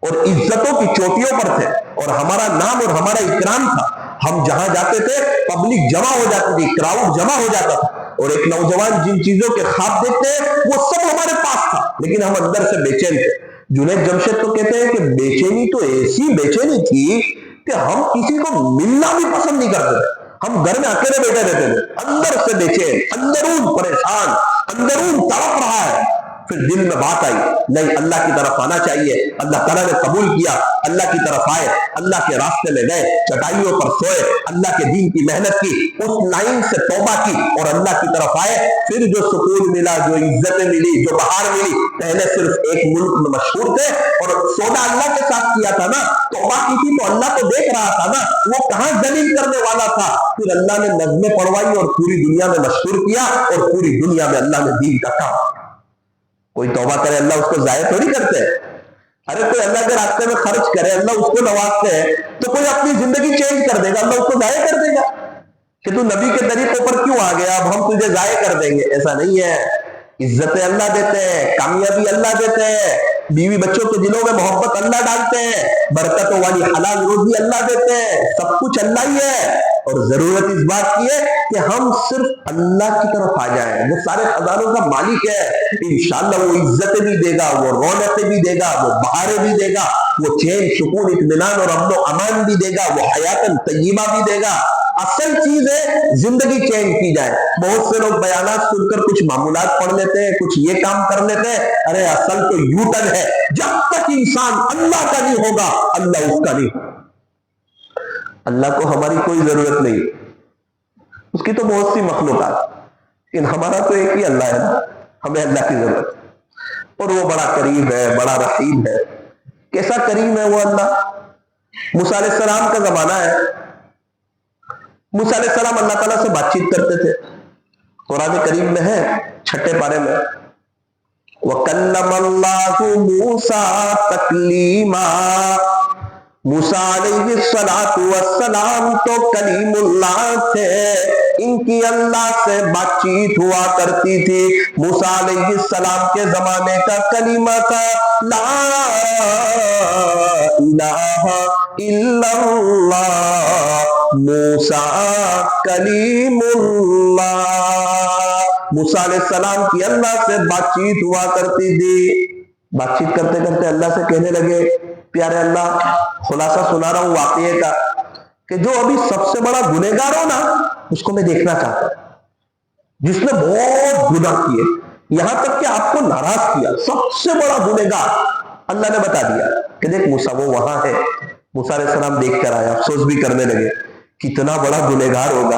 اور عزتوں کی چوٹیوں پر تھے، اور ہمارا نام اور ہمارا اکرام تھا. ہم جہاں جاتے تھے پبلک جمع ہو جاتی تھی، کراؤڈ جمع ہو جاتا تھا. اور ایک نوجوان جن چیزوں کے خواب دیکھتے ہیں وہ سب ہمارے پاس تھا، لیکن ہم اندر سے بے چین تھے. جنید جمشید تو کہتے ہیں کہ بے چینی تو ایسی بے چینی تھی کہ ہم کسی کو ملنا بھی پسند نہیں کرتے تھے، ہم گھر میں اکیلے بیٹھے رہتے تھے، اندر سے بے چین، اندرون پریشان، اندرون تڑپ رہا ہے. پھر دل میں بات آئی، نہیں اللہ کی طرف آنا چاہیے. اللہ تعالیٰ نے قبول کیا، اللہ کی طرف آئے، اللہ کے راستے میں گئے، چٹائیوں پر سوئے، اللہ کے دین کی محنت کی، اس لائن سے توبہ کی اور اللہ کی طرف آئے. پھر جو سکون ملا، جو عزتیں ملی، جو بہار ملی. پہلے صرف ایک ملک میں مشہور تھے اور سودا اللہ کے ساتھ کیا تھا نا، توبہ کی تھی تو اللہ تو دیکھ رہا تھا نا، وہ کہاں ذلیل کرنے والا تھا. پھر اللہ نے نظمیں پڑھوائی اور پوری دنیا میں مشہور کیا، اور پوری دنیا میں اللہ نے دین کا کام. کوئی توبہ کرے اللہ اس کو ضائع تھوڑی کرتے ہیں. ارے کوئی اللہ کے راستے میں خرچ کرے، اللہ اس کو نوازتے ہیں، تو کوئی اپنی زندگی چینج کر دے گا، اللہ اس کو ضائع کر دے گا کہ تو نبی کے طریقوں پر کیوں آ گیا، اب ہم تجھے ضائع کر دیں گے. ایسا نہیں ہے. عزتیں اللہ دیتے ہیں، کامیابی اللہ دیتے ہیں، بیوی بچوں کے دلوں میں محبت اللہ ڈالتے ہیں, برکتوں والی حلال روزی اللہ دیتے ہیں, سب کچھ اللہ ہی ہے. اور ضرورت اس بات کی ہے کہ ہم صرف اللہ کی طرف آ جائیں. وہ سارے خزانوں کا مالک ہے, انشاءاللہ وہ عزتیں بھی دے گا, وہ رونقیں بھی دے گا, وہ بہاریں بھی دے گا, وہ چین سکون اطمینان اور امن و امان بھی دے گا, وہ حیات طیبہ بھی دے گا. اصل چیز ہے زندگی چینج کی جائے. بہت سے لوگ بیانات سن کر کچھ معمولات پڑھ لیتے ہیں, کچھ یہ کام کر لیتے ہیں. ارے اصل تو یو ٹرن ہے. جب تک انسان اللہ کا نہیں ہوگا اللہ اس کا نہیں. اللہ کو ہماری کوئی ضرورت نہیں, اس کی تو بہت سی مخلوقات, لیکن ہمارا تو ایک ہی اللہ ہے نا, ہمیں اللہ کی ضرورت. اور وہ بڑا کریم ہے, بڑا رحیم ہے. کیسا کریم ہے وہ اللہ. موسیٰ علیہ السلام کا زمانہ ہے. موسیٰ علیہ السلام اللہ تعالیٰ سے بات چیت کرتے تھے. قرآن کریم میں ہے 6 پارے میں, وَكَلَّمَ اللَّهُ مُوسَىٰ تَكْلِيمًا. موسیٰ علیہ السلام تو کلیم اللہ تھے, ان کی اللہ سے بات چیت ہوا کرتی تھی. موسیٰ علیہ السلام کے زمانے کا کلمہ تھا لا الہ الا اللہ موسیٰ کلیم اللہ. موسیٰ علیہ السلام کی اللہ سے بات چیت ہوا کرتی تھی. بات چیت کرتے کرتے اللہ سے کہنے لگے, پیارے اللہ, خلاصہ سنا رہا ہوں واقعے کا, کہ جو ابھی سب سے بڑا گنہگار ہو نا اس کو میں دیکھنا چاہتا ہوں, جس نے بہت گناہ کیے, یہاں تک کہ آپ کو ناراض کیا, سب سے بڑا گنہگار. اللہ نے بتا دیا کہ دیکھ موسیٰ وہ وہاں ہے. موسیٰ علیہ السلام دیکھ کر آئے, افسوس بھی کرنے لگے کتنا بڑا گنہگار ہوگا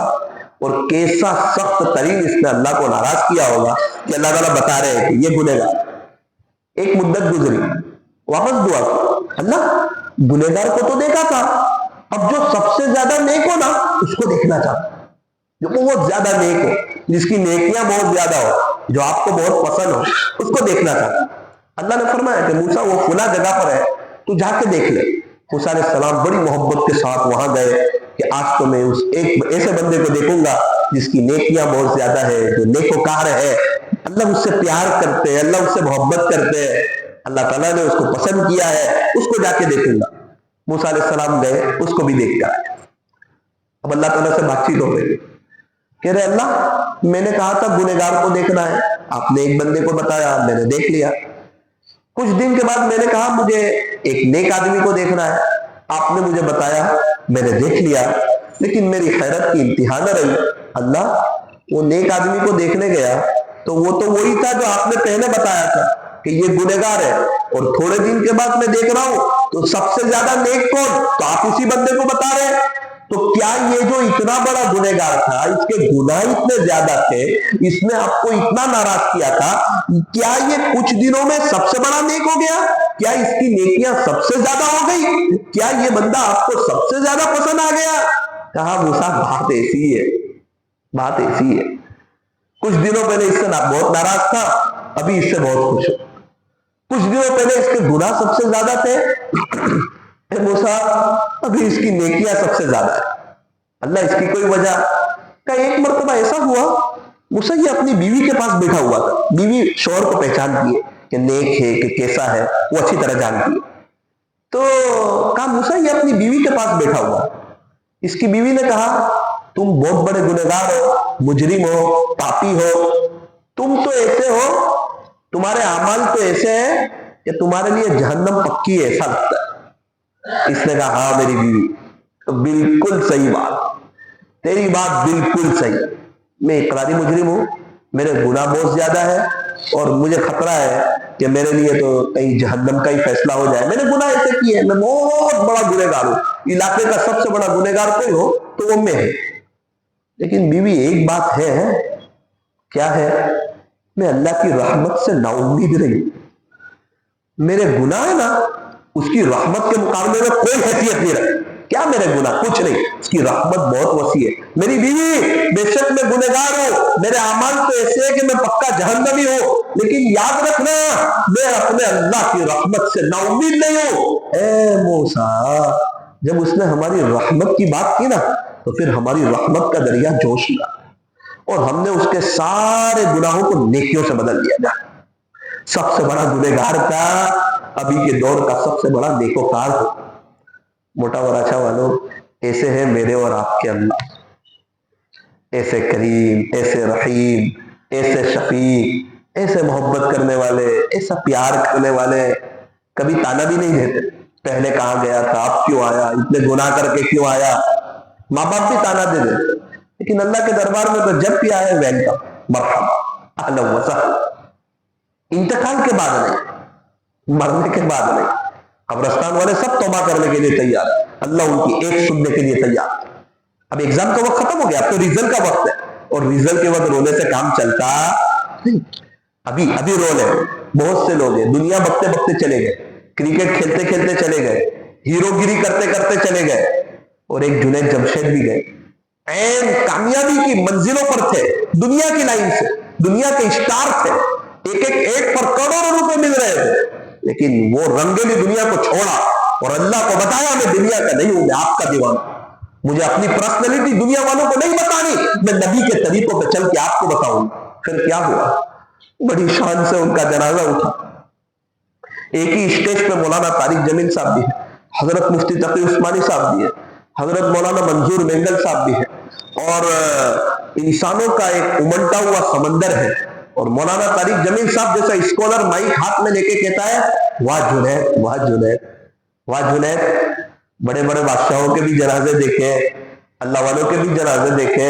اور کیسا سخت ترین اس نے اللہ کو ناراض کیا ہوگا کہ اللہ تعالیٰ بتا رہے ہیں کہ یہ گنہگار. ایک مدت گزری, واپس دعا کی, اللہ گنہگار کو تو دیکھا تھا, اب جو سب سے زیادہ نیک ہو نا اس کو دیکھنا چاہتا, جو بہت زیادہ نیک ہو, جس کی نیکیاں بہت زیادہ ہو, جو آپ کو بہت پسند ہو, اس کو دیکھنا چاہتا. اللہ نے فرمایا کہ موسیٰ وہ فلاں جگہ پر ہے, تو جا کے دیکھ لے. موسیٰ علیہ السلام بڑی محبت کے ساتھ وہاں گئے کہ آج تو میں اس ایک ایسے بندے کو دیکھوں گا جس کی نیکیاں بہت زیادہ ہے, جو نیکوکار ہے, اللہ اس سے پیار کرتے ہیں, اللہ اس سے محبت کرتے ہیں, اللہ تعالیٰ نے اس کو پسند کیا ہے, اس کو جا کے دیکھوں گا. موسیٰ علیہ السلام گئے, اس کو بھی دیکھ کر آئے. اب اللہ تعالیٰ سے بات چیت ہو گئی, کہہ رہے اللہ میں نے کہا تھا گنہگار کو دیکھنا ہے, آپ نے ایک بندے کو بتایا, میں نے دیکھ لیا. کچھ دن کے بعد میں نے کہا مجھے ایک نیک آدمی کو دیکھنا ہے, آپ نے مجھے بتایا, میں نے دیکھ لیا, لیکن میری خیرت کی انتہا نہ رہی. اللہ وہ نیک آدمی کو دیکھنے گیا تو وہ تو وہی تھا جو آپ نے پہلے بتایا تھا کہ یہ گنہگار ہے, اور تھوڑے دن کے بعد میں دیکھ رہا ہوں تو سب سے زیادہ نیک کون, تو آپ اسی بندے کو بتا رہے ہیں. تو کیا یہ جو اتنا بڑا گنہگار تھا, اس کے گناہ اتنے زیادہ تھے, اس نے آپ کو اتنا ناراض کیا تھا, کیا یہ کچھ دنوں میں سب سے بڑا نیک ہو گیا؟ کیا اس کی نیکیاں سب سے زیادہ ہو گئی؟ کیا یہ بندہ آپ کو سب سے زیادہ پسند آ گیا؟ کہا موسیٰ بات ایسی ہے, بات ایسی ہے. کچھ دنوں پہلے اس سے بہت ناراض تھا, ابھی اس سے بہت خوش ہو. کچھ دنوں پہلے اس کے گناہ سب سے زیادہ تھے, موسیٰ ابھی اس کی نیکیاں سب سے زیادہ ہے. اللہ اس کی کوئی وجہ؟ کہ ایک مرتبہ ایسا ہوا, موسیٰ یہ اپنی بیوی کے پاس بیٹھا ہوا تھا. بیوی شوہر کو پہچانتی ہے کہ نیک ہے کہ کیسا ہے, وہ اچھی طرح جانتی ہے. تو کہا موسیٰ یہ اپنی بیوی کے پاس بیٹھا ہوا. اس کی بیوی نے کہا تم بہت بڑے گنہگار ہو, مجرم ہو, پاپی ہو, تم تو ایسے ہو, تمہارے اعمال تو ایسے ہیں کہ تمہارے لیے جہنم پکی ہے, ایسا لگتا ہے. اس نے کہا ہاں میری بیوی, بالکل صحیح بات, تیری بات بالکل صحیح. میں اقراری مجرم ہوں, میرے گناہ بہت زیادہ ہے, اور مجھے خطرہ ہے کہ میرے لیے تو کہیں جہنم کا ہی فیصلہ ہو جائے. میں نے گناہ ایسے کیے, میں بہت بڑا گنہگار ہوں, علاقے کا سب سے بڑا گنہگار کوئی ہو تو وہ میں ہے. لیکن بیوی ایک بات ہے, کیا ہے؟ میں اللہ کی رحمت سے نا امید رہی. میرے گناہ ہے نا, اس کی رحمت کے مقابلے میں کوئی حیثیت نہیں رکھتی. کیا میرے گناہ؟ کچھ نہیں, اس کی رحمت بہت وسیع ہے. میری بیوی بے شک میں گنہگار ہوں, میرے اعمال تو ایسے ہے کہ میں پکا جہنمی ہوں, لیکن یاد رکھنا میں اپنے اللہ کی رحمت سے نا امید نہیں ہوں. اے موسیٰ, جب اس نے ہماری رحمت کی بات کی نا تو پھر ہماری رحمت کا دریا جوش ہوا, اور ہم نے اس کے سارے گناہوں کو نیکیوں سے بدل دیا. سب سے بڑا گنہگار تھا, ابھی کے دور کا سب سے بڑا نیکوکار ہو. موٹا اور اچھا والوں، ایسے ہیں میرے اور آپ کے اللہ، ایسے کریم، ایسے رحیم، ایسے شفیق، ایسے محبت کرنے والے، ایسا پیار کرنے والے، کبھی تانا بھی نہیں دیتے. پہلے کہاں گیا تھا، اب کیوں آیا، اتنے گناہ کر کے کیوں آیا. ماں باپ بھی تانا دے دیتے، لیکن اللہ کے دربار میں تو جب بھی آئے ویلکم، مرحبا، اہلا وسہلا. انتقال کے بعد نہیں، مرنے کے بعد نہیں. قبرستان والے سب توبہ کرنے کے لیے تیار، اللہ ان کی ایک سننے کے لیے تیار. اب ایگزام کا وقت ختم ہو گیا، اب تو ریزلٹ کا وقت ہے، اور ریزلٹ کے وقت رونے سے کام چلتا نہیں. ابھی رو لے. بہت سے لوگ ہیں دنیا بکتے بکتے چلے گئے، کرکٹ کھیلتے کھیلتے چلے گئے، ہیرو گیری کرتے کرتے چلے گئے، اور ایک جنید جمشید بھی گئے، این کامیابی کی منزلوں پر تھے، دنیا کی لائن سے، دنیا کے اسٹار تھے، ایک ایڈ پر کروڑوں روپے مل رہے تھے، لیکن وہ رنگیلی دنیا کو چھوڑا اور اللہ کو بتایا میں دنیا کا نہیں ہوں، میں آپ کا دیوانہ ہوں. مجھے اپنی پرسنالٹی دنیا والوں کو نہیں بتانی، میں نبی کے طریقوں پہ چل کے آپ کو بتاؤں. پھر کیا ہوا؟ بڑی شان سے ان کا جنازہ اٹھا. ایک ہی اسٹیج پہ مولانا طارق جمیل صاحب بھی ہے، حضرت مفتی تقی عثمانی صاحب بھی ہے، حضرت مولانا منظور مینگل صاحب بھی ہے، اور انسانوں کا ایک امنٹا ہوا سمندر ہے. اور مولانا طارق جمیل صاحب جیسا اسکالر مائک ہاتھ میں لے کے کہتا ہے، واہ جنید، واہ جنید، واہ جنید. بڑے بڑے بادشاہوں کے بھی جنازے دیکھے، اللہ والوں کے بھی جنازے دیکھے،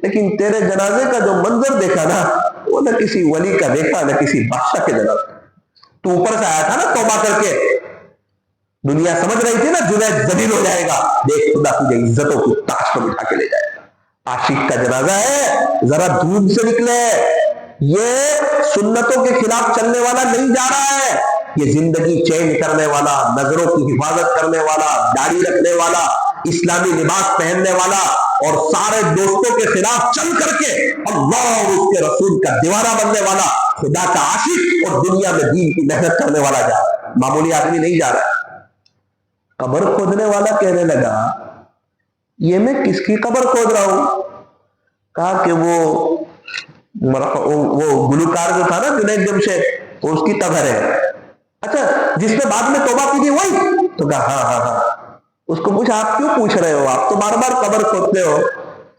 لیکن تیرے جنازے کا جو منظر دیکھا نا، وہ نہ کسی ولی کا دیکھا نہ کسی بادشاہ کے جنازے. تو اوپر سے آیا تھا نا توبہ کر کے، دنیا سمجھ رہی تھی نا جنید ذلیل ہو جائے گا، دیکھ خدا تجھے عزتوں کی تاج پر بٹھا کے لے جائے گا. عاشق کا جنازہ ہے، ذرا دھوپ سے نکلے. یہ سنتوں کے خلاف چلنے والا نہیں جا رہا ہے، یہ زندگی چینج کرنے والا، نظروں کی حفاظت کرنے والا، داڑھی رکھنے والا، اسلامی لباس پہننے والا، اور سارے دوستوں کے خلاف چل کر کے اللہ اور اس کے رسول کا دیوانہ بننے والا، خدا کا عاشق اور دنیا میں دین کی محنت کرنے والا جا رہا ہے. معمولی آدمی نہیں جا رہا ہے. قبر کھودنے والا کہنے لگا، یہ میں کس کی قبر کھود رہا ہوں؟ کہا کہ وہ گلوکار جو تھا نا جنید جمشید، اس کی قبر ہے. اچھا، جس نے بعد میں توبہ کی تھی وہی؟ تو کہا ہاں. اس کو پوچھا آپ کیوں پوچھ رہے ہو، آپ تو بار بار قبر کھودتے ہو؟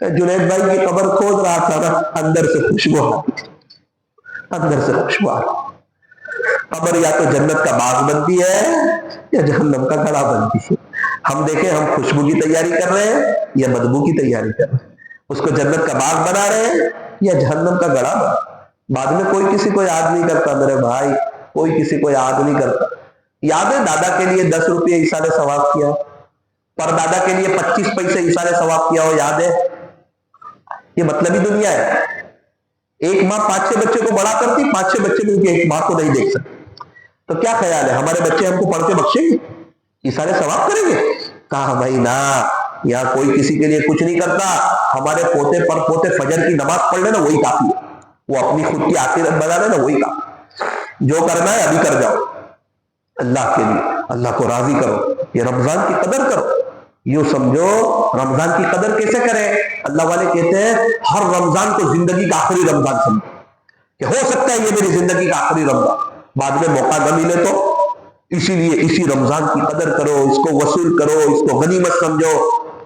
کہ جنید بھائی کی قبر کھود رہا تھا نا، اندر سے خوشبو آتی تھی، اندر سے خوشبو آتی. قبر یا تو جنت کا باغ بنتی ہے یا جہنم کا گڑھا بنتی ہے. ہم دیکھیں ہم خوشبو کی تیاری کر رہے ہیں یا بدبو کی تیاری کر رہے ہیں، اس کو جنت کا باغ بنا رہے ہیں یا جہنم کا گڑھا بنا. بعد میں کوئی کسی کو یاد نہیں کرتا میرے بھائی، کوئی کسی کو یاد نہیں کرتا. یاد ہے دادا کے لیے 10 روپے ایصال ثواب کیا، پر دادا کے لیے 25 پیسے ایصال ثواب کیا ہو، یاد ہے؟ یہ مطلبی دنیا ہے. ایک ماں 5-6 بچے کو بڑا کرتی، 5-6 بچے بھی ان کی ایک ماں کو نہیں دیکھ سکتے. تو کیا خیال ہے ہمارے بچے ہم کو پڑھ کے بخشیں گے، ایصال ثواب کریں گے؟ کہا بھائی نا، یہاں کوئی کسی کے لیے کچھ نہیں کرتا. ہمارے پوتے پر پوتے فجر کی نماز پڑھ لینا وہی کافی ہے، وہ اپنی خود کی آخرت بنا لینا وہی کافی. جو کرنا ہے ابھی کر جاؤ اللہ کے لیے، اللہ کو راضی کرو. یہ رمضان کی قدر کرو. یوں سمجھو رمضان کی قدر کیسے کریں؟ اللہ والے کہتے ہیں ہر رمضان کو زندگی کا آخری رمضان سمجھو، کہ ہو سکتا ہے یہ میری زندگی کا آخری رمضان، بعد میں موقع نہ ملے تو. اسی لیے اسی رمضان کی قدر کرو، اس کو وصول کرو، اس کو غنیمت سمجھو.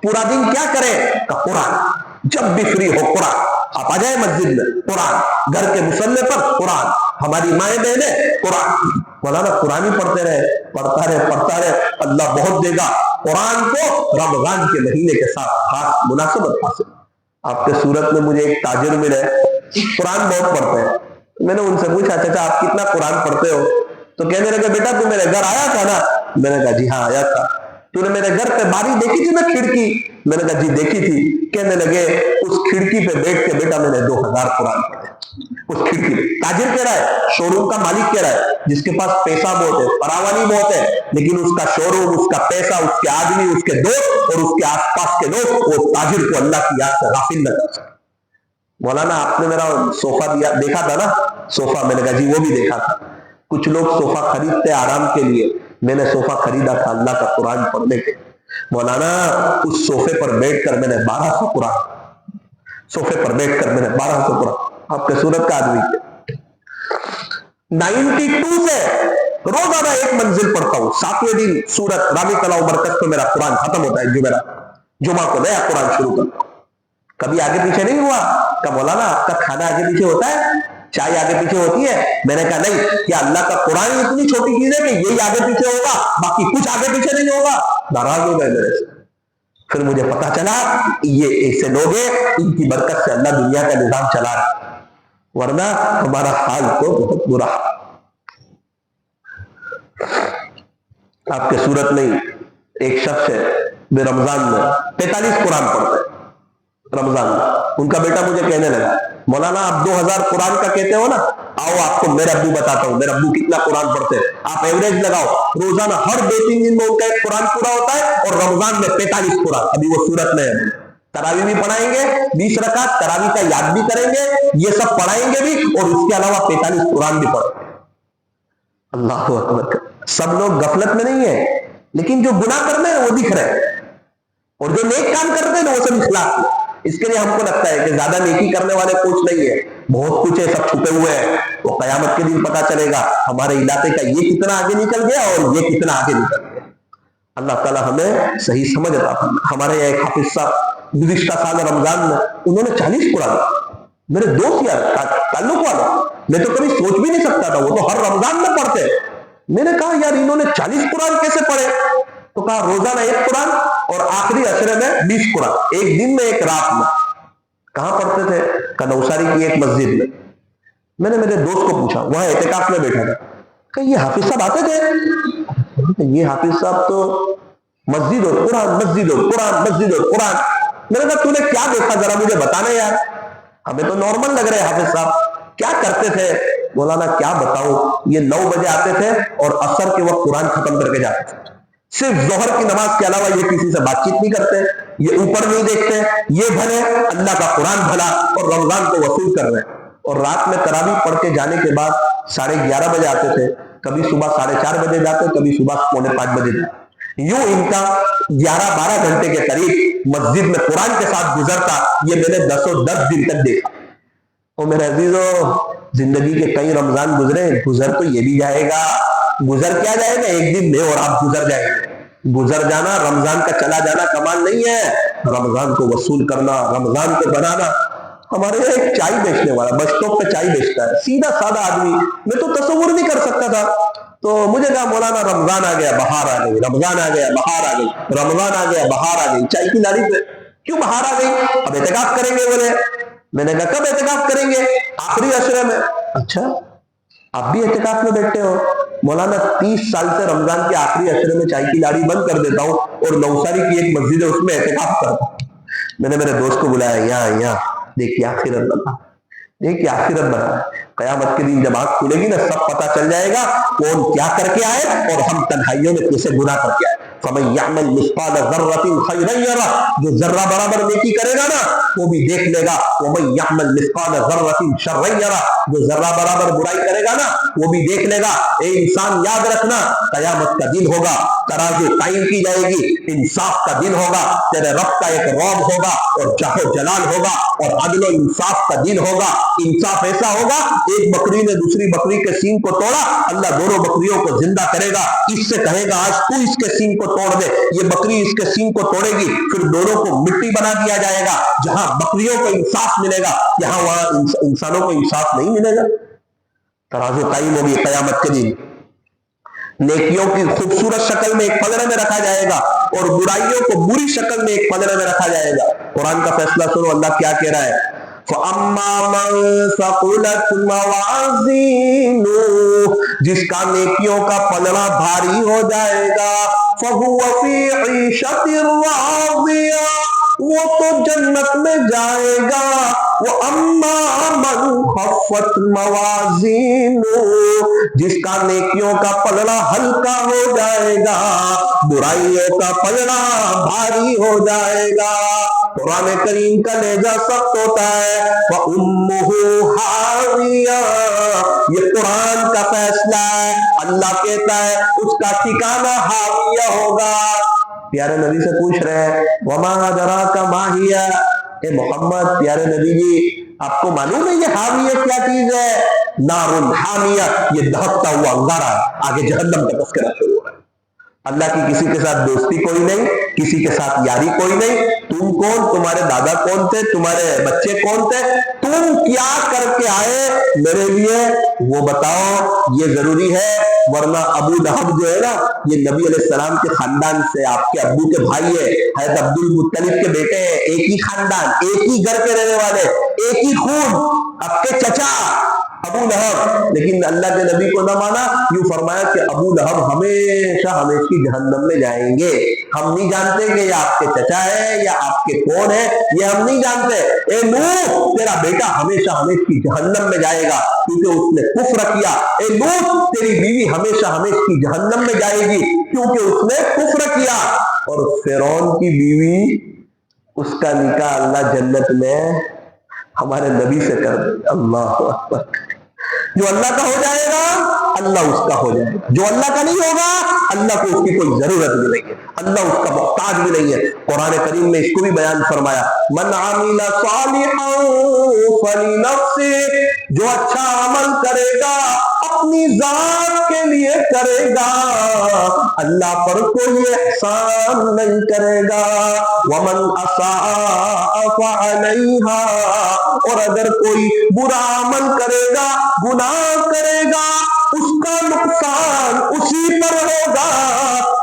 پورا دن کیا کریں؟ کہ قرآن، جب بھی فری ہو قرآن. آپ آ جائیں مسجد میں قرآن، گھر کے مصلے پر قرآن، ہماری مائیں بہنیں قرآن. مولانا قرآن ہی پڑھتے رہے، پڑھتا رہے، اللہ بہت دے گا. قرآن کو رمضان کے مہینے کے ساتھ خاص مناسبت حاصل. آپ کے صورت میں مجھے ایک تاجر ملے، قرآن بہت پڑھتے ہیں. میں نے ان سے پوچھا چچا آپ کتنا قرآن پڑھتے ہو؟ تو کہنے لگے بیٹا تو میرے گھر آیا تھا نا؟ میں نے کہا جی ہاں آیا تھا. تو نے میرے گھر پہ باری دیکھی تھی نا کھڑکی؟ میں نے کہا جی دیکھی تھی. کہنے لگے اس کھڑکی پہ بیٹھ کے بیٹا میں نے 2000 قرآن پڑھے. اس کھڑکی پہ تاجر کہہ رہا ہے، شو روم کا مالک کہہ رہا ہے، جس کے پاس پیسہ بہت ہے، فراوانی بہت ہے، لیکن اس کا شو روم، اس کا پیسہ، اس کے آدمی، اس کے دوست اور اس کے آس پاس کے لوگ وہ تاجر کو اللہ کی یاد سے غافل نہ کر سکتے. مولانا آپ نے میرا صوفہ دیکھا تھا نا؟ صوفہ، میں نے کہا جی وہ بھی دیکھا تھا. کچھ لوگ صوفہ خریدتے آرام کے لیے، میں نے صوفہ خریدا تھا اللہ کا قرآن پڑھنے کے. مولانا اس صوفے پر بیٹھ کر میں نے 1200 قرآن، صوفے پر بیٹھ کر میں نے 1200 قرآن. آپ کے صورت کا آدمی 92 سے روزانہ ایک منزل پڑھتا ہوں، 7ویں دن سورت رامی کلاؤ برکت پہ میرا قرآن ختم ہوتا ہے، جمعہ کو نیا قرآن شروع کرتا ہوں۔ کبھی آگے پیچھے نہیں ہوا کہ مولانا آپ کا کھانا آگے پیچھے ہوتا ہے، چائے آگے پیچھے ہوتی ہے؟ میں نے کہا نہیں، کیا اللہ کا قرآن اتنی چھوٹی چیز ہے کہ یہی آگے پیچھے ہوگا، باقی کچھ آگے پیچھے نہیں ہوگا؟ ناراض ہو گئے میرے سے۔ پھر مجھے پتا چلا یہ ایسے لوگ ہیں، ان کی برکت سے اللہ دنیا کا نظام چلا رہا ہے، ورنہ ہمارا حال تو بہت برا ہے۔ آپ کے صورت میں ایک شخص ہے بے رمضان میں 45 قرآن پڑھتے ہیں رمضان میں۔ ان کا بیٹا مجھے کہنے لگا مولانا آپ 2000 قرآن کا کہتے ہو نا، آؤ آپ کو میرا ابو بتاتا ہوں میرا ابو کتنا قرآن پڑھتے ہیں، آپ ایوریج لگاؤ، روزانہ ہر 2-3 دن میں ان کا ایک قرآن پورا ہوتا ہے، اور رمضان میں 45 قرآن۔ ابھی وہ صورت میں ہے، تراویح بھی پڑھائیں گے 20 رکعت، تراویح کا یاد بھی کریں گے، یہ سب پڑھائیں گے بھی، اور اس کے علاوہ 45 قرآن بھی پڑھیں گے۔ اللہ اکبر۔ سب لوگ غفلت میں نہیں ہیں، لیکن جو گناہ کرنے ہیں وہ دکھ رہے ہیں، اور جو نیک کام کرتے ہیں وہ سب اخلاق ہے۔ اس کے لیے ہم کو لگتا ہے کہ زیادہ نیکی کرنے والے کچھ نہیں ہے، بہت کچھ ہے، سب چھپے ہوئے ہیں، وہ قیامت کے دن پتا چلے گا ہمارے علاقے کا یہ کتنا آگے نکل گیا اور یہ کتنا آگے نکل گیا۔ اللہ تعالیٰ ہمیں صحیح سمجھ عطا فرمائے۔ ہمارے یہاں ایک حافظ صاحب گزشتہ سال رمضان میں انہوں نے 40 قرآن، میرے دوست یار تعلق والا، میں تو کبھی سوچ بھی نہیں سکتا تھا، وہ تو ہر رمضان میں پڑھتے ہیں۔ میں نے کہا یار انہوں نے 40 قرآن کیسے پڑھے؟ تو کہا روزانہ ایک قرآن اور آخری عشرے میں 20 قرآن، ایک دن میں ایک رات میں۔ کہاں پڑھتے تھے؟ کہ نوساری کی ایک مسجد میں۔ میں نے میرے دوست کو پوچھا، وہاں اعتکاف میں بیٹھا تھا، کہ یہ حافظ صاحب آتے تھے؟ یہ حافظ صاحب تو مسجد اور قرآن، مسجد اور قرآن، مسجد اور قرآن۔ میں نے کہا تو نے کیا دیکھا ذرا مجھے بتانا یار، ہمیں تو نارمل لگ رہے حافظ صاحب، کیا کرتے تھے؟ مولانا کیا بتاؤں، یہ 9 بجے آتے تھے اور عصر کے وقت قرآن ختم کر کے جاتے تھے، صرف ظہر کی نماز کے علاوہ یہ کسی سے بات چیت نہیں کرتے، یہ اوپر نہیں دیکھتے، یہ بھلے اللہ کا قرآن بھلا، اور رمضان کو وصول کر رہے ہیں۔ اور رات میں تراویح پڑھ کے جانے کے بعد 11:30 بجے آتے تھے، کبھی صبح 4:30 بجے جاتے، کبھی صبح 4:45 بجے جاتے، یوں ان کا 11-12 گھنٹے کے قریب مسجد میں قرآن کے ساتھ گزرتا، یہ میں نے 10 دن تک دیکھا۔ اور میرے عزیزو، زندگی کے کئی رمضان گزرے، گزر تو یہ بھی جائے گا، گزر کیا جائے گا، ایک دن میں اور آپ گزر جائیں گے۔ گزر جانا، رمضان کا چلا جانا کمال نہیں ہے، رمضان کو وصول کرنا، رمضان کو بنانا۔ ہمارے یہاں ایک چائے بیچنے والا بس اسٹاپ پہ چائے بیچتا ہے، سیدھا سادہ آدمی، میں تو تصور نہیں کر سکتا تھا۔ تو مجھے کہا مولانا رمضان آ گیا، بہار آ گئی، رمضان آ گیا، بہار آ گئی، رمضان آ گیا، بہار آ گئی، چائے کی لاری پہ کیوں بہار آ گئی؟ اب اعتکاف کریں گے بولے۔ میں نے کہا کب اعتکاف کریں گے؟ آخری عشرے میں۔ اچھا آپ بھی اعتکاف میں بیٹھتے ہو؟ مولانا 30 سال سے رمضان کے آخری عشرے میں چائے کی لاری بند کر دیتا ہوں، اور نوساری کی ایک مسجد ہے اس میں اعتکاف کرتا ہوں۔ میں نے میرے دوست کو بلایا، یہاں دیکھیے آخرت بنا، دیکھیے آخرت بنا، قیامت کے دن جب آنکھ کھلے گی نا سب پتا چل جائے گا کون کیا کر کے آئے اور ہم تنہائیوں میں کیسے گناہ کر کے آئے۔ فَمَن يَعْمَلْ مِثْقَالَ ذَرَّةٍ خَيْرًا يَرَهُ، جو ذرہ برابر نیکی کرے گا نا وہ بھی دیکھ لے گا۔ وَمَن يَعْمَلْ مِثْقَالَ ذَرَّةٍ شَرًّا يَرَهُ، جو ذرہ برابر برائی کرے گا نا وہ بھی دیکھ لے گا۔ اے انسان یاد رکھنا، قیامت کا دن ہوگا، ترازو قائم کی جائے گی، انصاف کا دن ہوگا، تیرے رب کا ایک روب ہوگا اور جاہ و جلال ہوگا، اور عدل و انصاف کا دن ہوگا۔ انصاف ایسا ہوگا، ایک بکری نے دوسری بکری کے سینگ کو توڑا، اللہ دونوں بکریوں کو زندہ کرے گا، اس سے کہے گا آج تو اس کے سینگ کو توڑ دے، یہ بکری اس کے سینگ کو توڑے گی، پھر دونوں کو مٹی بنا دیا جائے گا۔ جہاں بکریوں کو انصاف ملے گا یہاں وہاں انسانوں کو انصاف نہیں ملے گا۔ ترازو قائم ہوگی قیامت کے دن، نیکیوں کی خوبصورت شکل میں ایک پلڑے میں رکھا جائے گا اور برائیوں کو بری شکل میں ایک پلڑے میں رکھا جائے گا۔ قرآن کا فیصلہ سنو، اللہ کیا کہہ رہا ہے؟ فَأَمَّا مَن ثَقُلَتْ مَوَازِينُهُ، جس کا نیکیوں کا پلڑا بھاری ہو جائے گا، فَهُوَ فِي عِيشَةٍ رَاضِيَةٍ، وہ تو جنت میں جائے گا۔ وَأَمَّا مَنْ خَفَّتْ مَوَازِينُهُ، جس کا نیکیوں کا پلڑا ہلکا ہو جائے گا، برائیوں کا پلڑا بھاری ہو جائے گا۔ قرآن کریم کا لہجہ سخت ہوتا ہے، وَأُمُّهُ حَاوِيَةٌ، یہ قرآن کا فیصلہ ہے۔ اللہ کہتا ہے اس کا ٹھکانہ حاویہ ہوگا۔ پیارے نبی سے پوچھ رہے ہیں وَمَا أَدْرَاكَ مَا هِيَ، اے محمد پیارے نبی جی آپ کو معلوم ہے یہ حاویہ کیا چیز ہے؟ نار حامیہ، یہ دہکتا ہوا انگارہ ہے، آگے جہنم کا تذکرہ شروع ہو رہا ہے۔ اللہ کی کسی کے ساتھ دوستی کوئی نہیں، کسی کے ساتھ یاری کوئی نہیں۔ تم کون، تمہارے دادا کون تھے، تمہارے بچے کون تھے، تم کیا کر کے آئے میرے لیے وہ بتاؤ، یہ ضروری ہے۔ ورنہ ابو لہب جو ہے نا، یہ نبی علیہ السلام کے خاندان سے، آپ کے ابو کے بھائی ہے، حضرت عبد المطلب کے بیٹے ہیں، ایک ہی خاندان، ایک ہی گھر کے رہنے والے، ایک ہی خون، آپ کے چچا ابو لہب، لیکن اللہ کے نبی کو نہ مانا۔ یوں فرمایا کہ ابو لہب ہمیشہ ہمیشہ جہنم میں جائیں گے۔ ہم نہیں جانتے کہ یہ آپ کے چچا ہے یا آپ کے کون ہے، یہ ہم نہیں جانتے۔ اے نوح، تیرا بیٹا ہمیشہ ہمیشہ جہنم میں جائے گا کیونکہ اس نے کفر کیا۔ اے نوح، تیری بیوی ہمیشہ ہمیشہ جہنم میں جائے گی کیونکہ اس نے کفر کیا۔ اور فرعون کی بیوی، اس کا نکاح اللہ جنت میں ہمارے نبی سے کر دے گا۔ اللہ اکبر۔ جو اللہ کا ہو جائے گا اللہ اس کا ہو جائے گا، جو اللہ کا نہیں ہوگا اللہ کو اس کی کوئی ضرورت بھی نہیں ہے، اللہ اس کا محتاج بھی نہیں ہے۔ قرآن کریم میں اس کو بھی بیان فرمایا، من عمل صالحا فلنفسه، جو اچھا عمل کرے گا اپنی ذات کے لیے کرے گا، اللہ پر کوئی احسان نہیں کرے گا۔ ومن اساء فعليها، اور اگر کوئی برا عمل کرے گا، گناہ کرے گا، اس کا نقصان اسی پر ہوگا،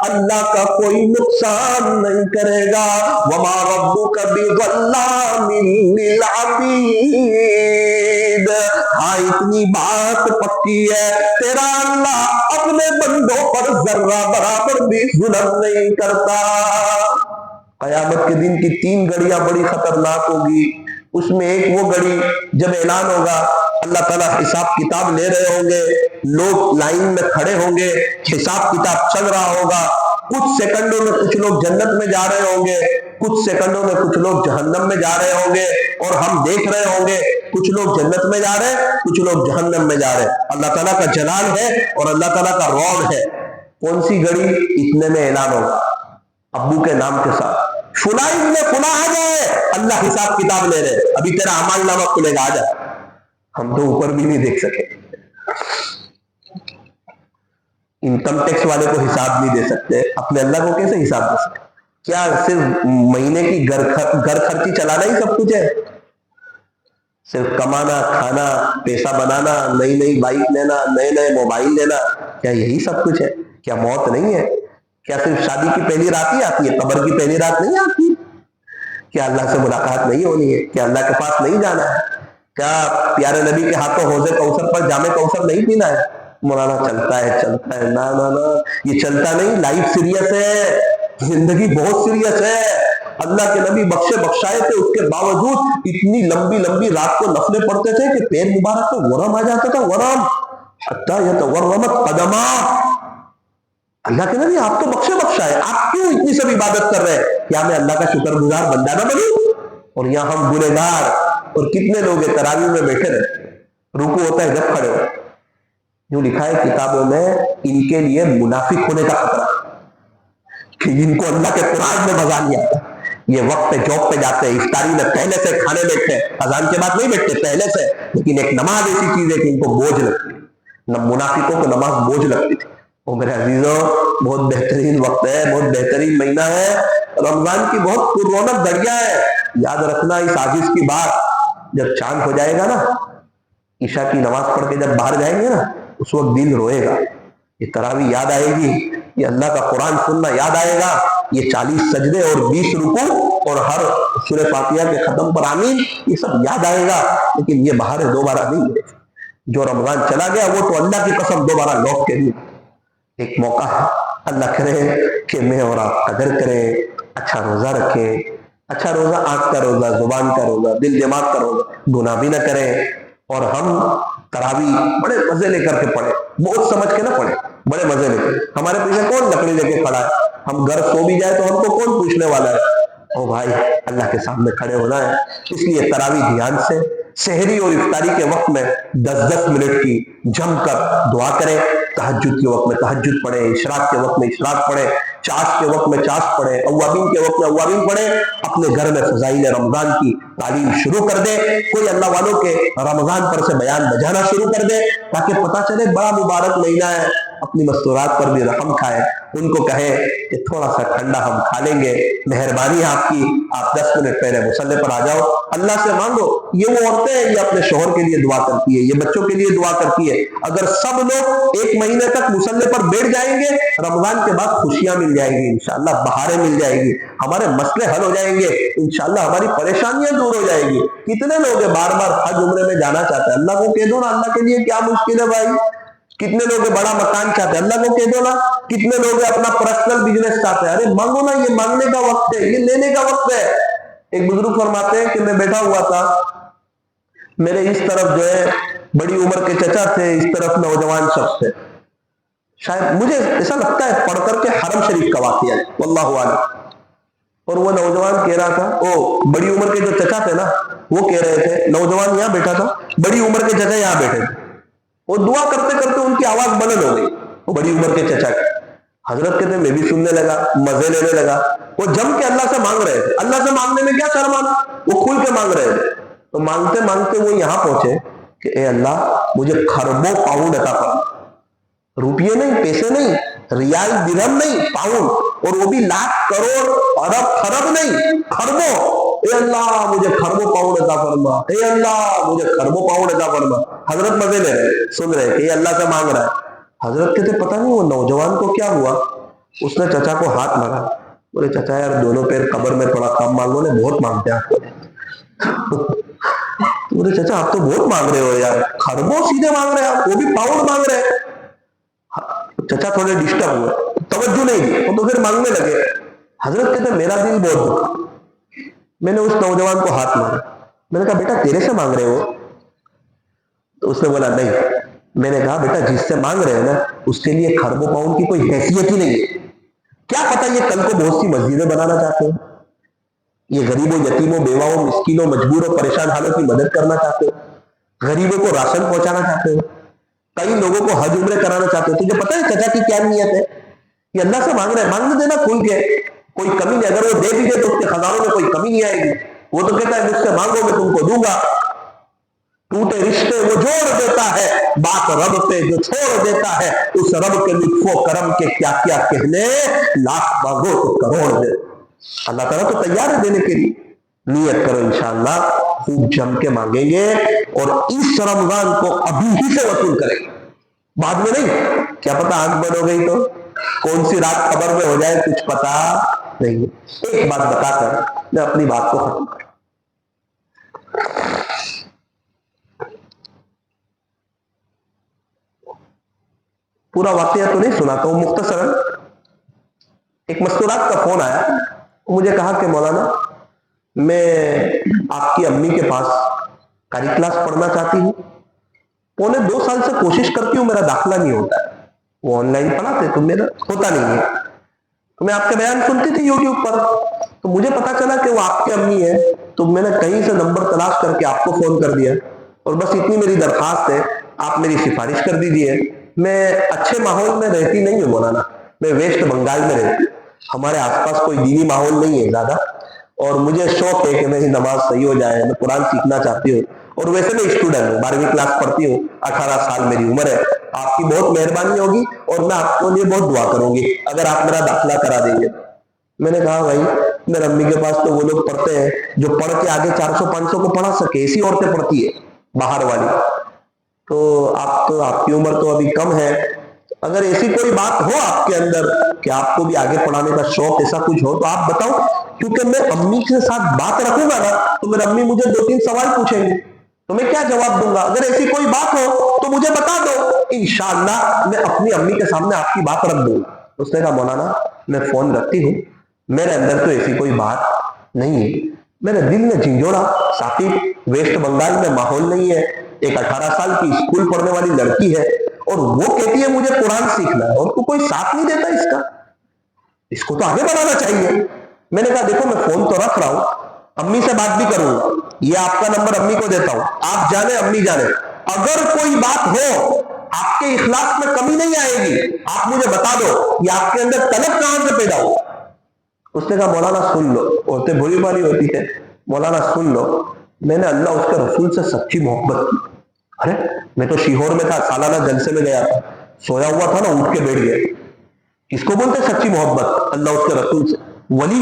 اللہ کا کوئی نقصان نہیں کرے گا۔ وما ربک بظلام للعبید، ہاں اتنی بات پکی ہے، تیرا اللہ اپنے بندوں پر ذرہ برابر بھی ظلم نہیں کرتا۔ قیامت کے دن کی 3 گھڑیاں بڑی خطرناک ہوگی۔ اس میں ایک وہ گھڑی جب اعلان ہوگا، اللہ تعالیٰ حساب کتاب لے رہے ہوں گے، لوگ لائن میں کھڑے ہوں گے، حساب کتاب چل رہا ہوگا، کچھ سیکنڈوں میں کچھ لوگ جنت میں جا رہے ہوں گے، کچھ سیکنڈوں میں کچھ لوگ جہنم میں جا رہے ہوں گے، اور ہم دیکھ رہے ہوں گے کچھ لوگ جنت میں جا رہے ہیں، کچھ لوگ جہنم میں جا رہے ہیں۔ اللہ تعالیٰ کا جلال ہے اور اللہ تعالیٰ کا رعب ہے۔ کون سی گھڑی؟ اتنے میں اعلان ہوگا ابو کے نام کے ساتھ، فلاں ابن فلاں آ جائے، اللہ حساب کتاب لے رہے، ابھی تیرا اعمال نامہ کھلے گا، آ جائے۔ ہم تو اوپر بھی نہیں دیکھ سکے، انکم ٹیکس والے کو حساب نہیں دے سکتے، اپنے اللہ کو کیسے حساب دے سکتے؟ کیا صرف مہینے کی گھر خرچی چلانا ہی سب کچھ ہے؟ صرف کمانا، کھانا، پیسہ بنانا، نئی نئی بائک لینا، نئے نئے موبائل لینا، کیا یہی سب کچھ ہے؟ کیا موت نہیں ہے؟ کیا صرف شادی کی پہلی رات ہی آتی ہے، قبر کی پہلی رات نہیں آتی؟ کیا اللہ سے ملاقات نہیں ہونی ہے؟ کیا اللہ کے پاس نہیں جانا ہے؟ کیا پیارے نبی کے ہاتھوں حوض کوثر پر جام کوثر نہیں پینا ہے؟ مولانا چلتا ہے، نا نا نا، یہ چلتا نہیں، لائف سیریس ہے، زندگی بہت سیریس ہے۔ اللہ کے نبی بخشائے تھے، اس کے باوجود اتنی لمبی لمبی رات کو نفلیں پڑھتے تھے کہ پیر مبارک کو ورم آ جاتا تھا، ورم، حتی یتورمت قدما۔ اللہ کے نبی آپ تو بخشائے، آپ کیوں اتنی سب عبادت کر رہے ہیں؟ کیا میں اللہ کا شکر گزار بندہ نہ بنوں؟ اور یہاں ہم گنہگار، اور کتنے لوگ تراویح میں بیٹھے رہتے، رکوع ہوتا ہے جب کھڑے ہو۔ جو لکھا ہے کتابوں میں، ان کے لیے منافق ہونے کا خطرہ کہ جن کو اللہ کے قرآن میں مزہ نہیں آتا، یہ وقت پہ جاب پہ جاتے ہیں، افطاری میں پہلے سے کھانے بیٹھتے ہیں، اذان کے بعد نہیں بیٹھتے، پہلے سے، لیکن ایک نماز ایسی چیز ہے کہ ان کو بوجھ لگتی ہے، منافقوں کو نماز بوجھ لگتی تھی۔ وہ میرے عزیزوں، بہت بہترین وقت ہے، بہت بہترین مہینہ ہے، رمضان کی بہت پر رونق گھڑیاں ہے۔ یاد رکھنا اس عاجز کی بات، جب چاند ہو جائے گا نا، عشاء کی نماز پڑھ کے جب باہر جائیں گے نا، اس وقت دل روئے گا، یہ تراویح یاد آئے گی، یہ اللہ کا قرآن سننا یاد آئے گا، یہ 40 سجدے اور 20 رکوع اور ہر سورہ فاتحہ کے ختم پر آمین، یہ سب یاد آئے گا، لیکن یہ باہر دوبارہ نہیں ہے۔ جو رمضان چلا گیا وہ تو اللہ کی قسم دوبارہ لوٹ کے نہیں۔ ایک موقع ہے، اللہ کرے کہ میں اور آپ قدر کریں، اچھا روزہ رکھیں، اچھا روزہ، آنکھ کا روزہ، زبان کا روزہ، دل دماغ کا روزہ، گناہ بھی نہ کریں، اور ہم تراویح بڑے مزے لے کر کے پڑھیں، بہت سمجھ کے نہ پڑھیں، بڑے مزے لے کے۔ ہمارے پیچھے کون لکڑی لے کے کھڑا ہے؟ ہم گھر سو بھی جائے تو ہم کو کون پوچھنے والا ہے؟ او بھائی اللہ کے سامنے کھڑے ہونا ہے، اس لیے تراویح دھیان سے سحری اور افطاری کے وقت میں 10-10 منٹ کی جم کر دعا کریں، تہجد کے وقت میں تہجد پڑھیں، اشراق کے وقت میں اشراق پڑھیں، چاش کے وقت میں چاش پڑھیں، اوابین کے وقت میں اوابین پڑھیں، اپنے گھر میں فضائل رمضان کی تعلیم شروع کر دے، کوئی اللہ والوں کے رمضان پر سے بیان بجانا شروع کر دے تاکہ پتہ چلے بڑا مبارک مہینہ ہے، اپنی مستورات پر بھی رحم کھائے، ان کو کہیں کہ تھوڑا سا ٹھنڈا ہم کھا لیں گے، مہربانی آپ کی، آپ 10 منٹ پہلے مصلے پر آ جاؤ، اللہ سے مانگو۔ یہ وہ عورتیں ہیں، یہ اپنے شوہر کے لیے دعا کرتی ہے، یہ بچوں کے لیے دعا کرتی ہے، اگر سب لوگ 1 مہینے تک مصلے پر بیٹھ جائیں گے، رمضان کے بعد خوشیاں مل جائیں گی، انشاءاللہ بہاریں مل جائیں گی، ہمارے مسئلے حل ہو جائیں گے، انشاءاللہ ہماری پریشانیاں دور ہو جائیں گی۔ کتنے لوگ ہیں بار بار حج عمرے میں جانا چاہتے ہیں، اللہ کو کہہ دو نا، اللہ کے لیے کیا مشکل ہے بھائی؟ کتنے لوگ بڑا مکان چاہتے ہیں، اللہ کو کہہ دو نا، کتنے لوگ اپنا پرسنل بزنس چاہتے ہیں، ارے مانگو نا، یہ مانگنے کا وقت ہے، یہ لینے کا وقت ہے۔ ایک بزرگ فرماتے ہیں کہ میں بیٹھا ہوا تھا، میرے اس طرف جو ہے بڑی عمر کے چچا تھے، اس طرف نوجوان شخص تھے، شاید مجھے ایسا لگتا ہے پڑھ کر کے حرم شریف کا واقعہ ہے، واللہ عالم۔ اور وہ نوجوان کہہ رہا تھا، او بڑی عمر کے جو چچا تھے نا، وہ کہہ رہے تھے، نوجوان یہاں بیٹھا تھا، بڑی عمر کے چچا یہاں بیٹھے تھے، وہ دعا کرتے کرتے ان کی آواز بلند ہو گئی، وہ بڑی عمر کے چچا کی۔ حضرت کہتے میں بھی سننے لگا، مزے لینے لگا، وہ جم کے اللہ سے مانگ رہے تھے، اللہ سے مانگنے میں کیا شرمانا، وہ کھل کے مانگ رہے تھے۔ تو مانگتے مانگتے وہ یہاں پہنچے کہ اے اللہ مجھے خربوں پاؤنڈ عطا فرما، روپیے نہیں، پیسے نہیں، ریال درہم نہیں، پاؤنڈ، اور وہ بھی لاکھ کروڑ ارب خرب نہیں، خربوں، اے اللہ مجھے خربوں پاؤنڈ عطا فرما، اے اللہ مجھے خربوں پاؤنڈ عطا فرما۔ حضرت مزے لے رہے، سن رہے کہ یہ اللہ سے مانگ رہا ہے۔ حضرت کہتے پتہ نہیں وہ نوجوان کو کیا ہوا، اس نے چچا کو ہاتھ مارا، بولے چچا یار دونوں پیر قبر میں تھوڑا کم مانگو نے، بہت مانگتے ہیں۔ بولے چچا آپ تو بہت مانگ رہے ہو یار، خربوں سیدھے مانگ رہے ہیں، وہ بھی پاؤنڈ مانگ رہے ہیں۔ چچا تھوڑے ڈسٹرب ہوئے، توجہ نہیں دی، وہ تو پھر مانگنے لگے۔ حضرت کہتے میرا دل بہت دکھا، میں نے اس نوجوان کو ہاتھ مارا، میں نے کہا بیٹا تیرے سے مانگ رہے ہو؟ تو اس نے بولا نہیں۔ میں نے کہا بیٹا جس سے مانگ رہے ہیں نا، اس کے لیے خربوں پاؤنڈ کی کوئی حیثیت ہی نہیں ہے، کیا پتہ یہ کل کو بہت سی مسجدیں بنانا چاہتے ہیں، یہ غریبوں یتیموں بیواؤں مسکینوں مجبوروں پریشان حالوں کی مدد کرنا چاہتے ہو، غریبوں کو راشن پہنچانا چاہتے ہو، کئی لوگوں کو حج عمرے کرانا چاہتے ہو۔ تجھے پتہ ہے چچا کی کیا نیت ہے؟ یہ اللہ سے مانگ رہے ہیں، مانگنے دینا کھل کے، کوئی کمی نہیں، اگر وہ دے بھی دے تو اس کے خزانوں میں کوئی کمی نہیں آئے گی، وہ تو کہتا ہے مجھ سے مانگو میں تم کو دوں گا۔ ٹوٹے رشتے وہ جوڑ دیتا ہے، بات رب پہ جو چھوڑ دیتا ہے، اس رب کے لطف و کرم کے کیا کیا کہنے، لاکھ مانگو تو کروڑ دے۔ اللہ تعالیٰ تو تیار ہے دینے کے لیے، نیت کرو انشاءاللہ خوب جم کے مانگیں گے، اور اس رمضان کو ابھی ہی سے وصول کریں گے، بعد میں نہیں، کیا پتہ آنکھ بند ہو گئی تو کون سی رات خبر میں ہو جائے کچھ پتہ نہیں۔ ایک بات بتا کر میں اپنی بات کو ختم کروں، پورا واقعہ تو نہیں سناتا ہوں، مختصراً ایک مستورات کا فون آیا، مجھے کہا کہ مولانا میں آپ کی امی کے پاس قاری کلاس پڑھنا چاہتی ہوں، 1.25 سال سے کوشش کرتی ہوں، میرا داخلہ نہیں ہوتا ہے، وہ آن لائن پڑھاتے تو میرا ہوتا نہیں ہے، تو میں آپ کے بیان سنتی تھی یوٹیوب پر، تو مجھے پتا چلا کہ وہ آپ کی امی ہے، تو میں نے کہیں سے نمبر تلاش کر کے آپ کو فون کر دیا، اور بس اتنی میری درخواست ہے، آپ میری سفارش کر دیجیے۔ میں اچھے ماحول میں رہتی نہیں ہوں مولانا، میں ویسٹ بنگال میں رہتی ہوں، ہمارے آس پاس کوئی دینی ماحول نہیں ہے زیادہ، اور مجھے شوق ہے کہ میری نماز صحیح ہو جائے، میں قرآن سیکھنا چاہتی ہوں، اور ویسے میں اسٹوڈنٹ ہوں، 12ویں کلاس پڑھتی ہوں، 18 سال میری عمر ہے، آپ کی بہت مہربانی ہوگی اور میں آپ کے لیے بہت دعا کروں گی اگر آپ میرا داخلہ کرا دیں گے۔ میں نے کہا بھائی میرے امی کے پاس تو وہ لوگ پڑھتے ہیں جو پڑھ کے آگے 400-500 کو پڑھا سکے، ایسی عورتیں پڑھتی ہے باہر والی، تو آپ کی عمر تو ابھی کم ہے، اگر ایسی کوئی بات ہو آپ کے اندر کہ آپ کو بھی آگے پڑھانے کا شوق ایسا کچھ ہو تو آپ بتاؤ، کیونکہ میں امی کے ساتھ بات رکھوں گا نا تو میرے امی مجھے 2-3 سوال پوچھیں گے، تو میں کیا جواب دوں گا، اگر ایسی کوئی بات ہو تو مجھے بتا دو، انشاءاللہ میں اپنی امی کے سامنے آپ کی بات رکھ دوں گا۔ اس نے کہا مولانا میں فون رکھتی ہوں، میرے اندر تو ایسی کوئی بات نہیں ہے، میرے دل نے جھنجھوڑا، ثاقب ویسٹ بنگال میں ماحول نہیں ہے، ایک 18 سال کی اسکول پڑھنے والی لڑکی ہے، اور وہ کہتی ہے مجھے قرآن سیکھنا ہے، اور تو کوئی ساتھ نہیں دیتا اس کا، اس کو تو آگے بڑھانا چاہیے۔ میں نے کہا دیکھو میں فون تو رکھ رہا ہوں, امی سے بات بھی کروں گا, یہ آپ کا نمبر امی کو دیتا ہوں, آپ جانے امی جانے, اگر کوئی بات ہو آپ کے اخلاق میں کمی نہیں آئے گی, آپ مجھے بتا دو یہ آپ کے اندر طلب کہاں سے پیدا ہو. اس نے کہا مولانا سن لو, عورتیں بری باری ہوتی ہے, مولانا سن لو, میں نے اللہ اس کے رسول سے سچی محبت کی. ارے میں تو شیہور میں تھا, سالانہ جلسے میں گیا تھا, سویا ہوا تھا نا, اٹھ کے بیٹھ گیا. کس کو بولتے سچی محبت؟ اللہ اس کے رسول سے. ولی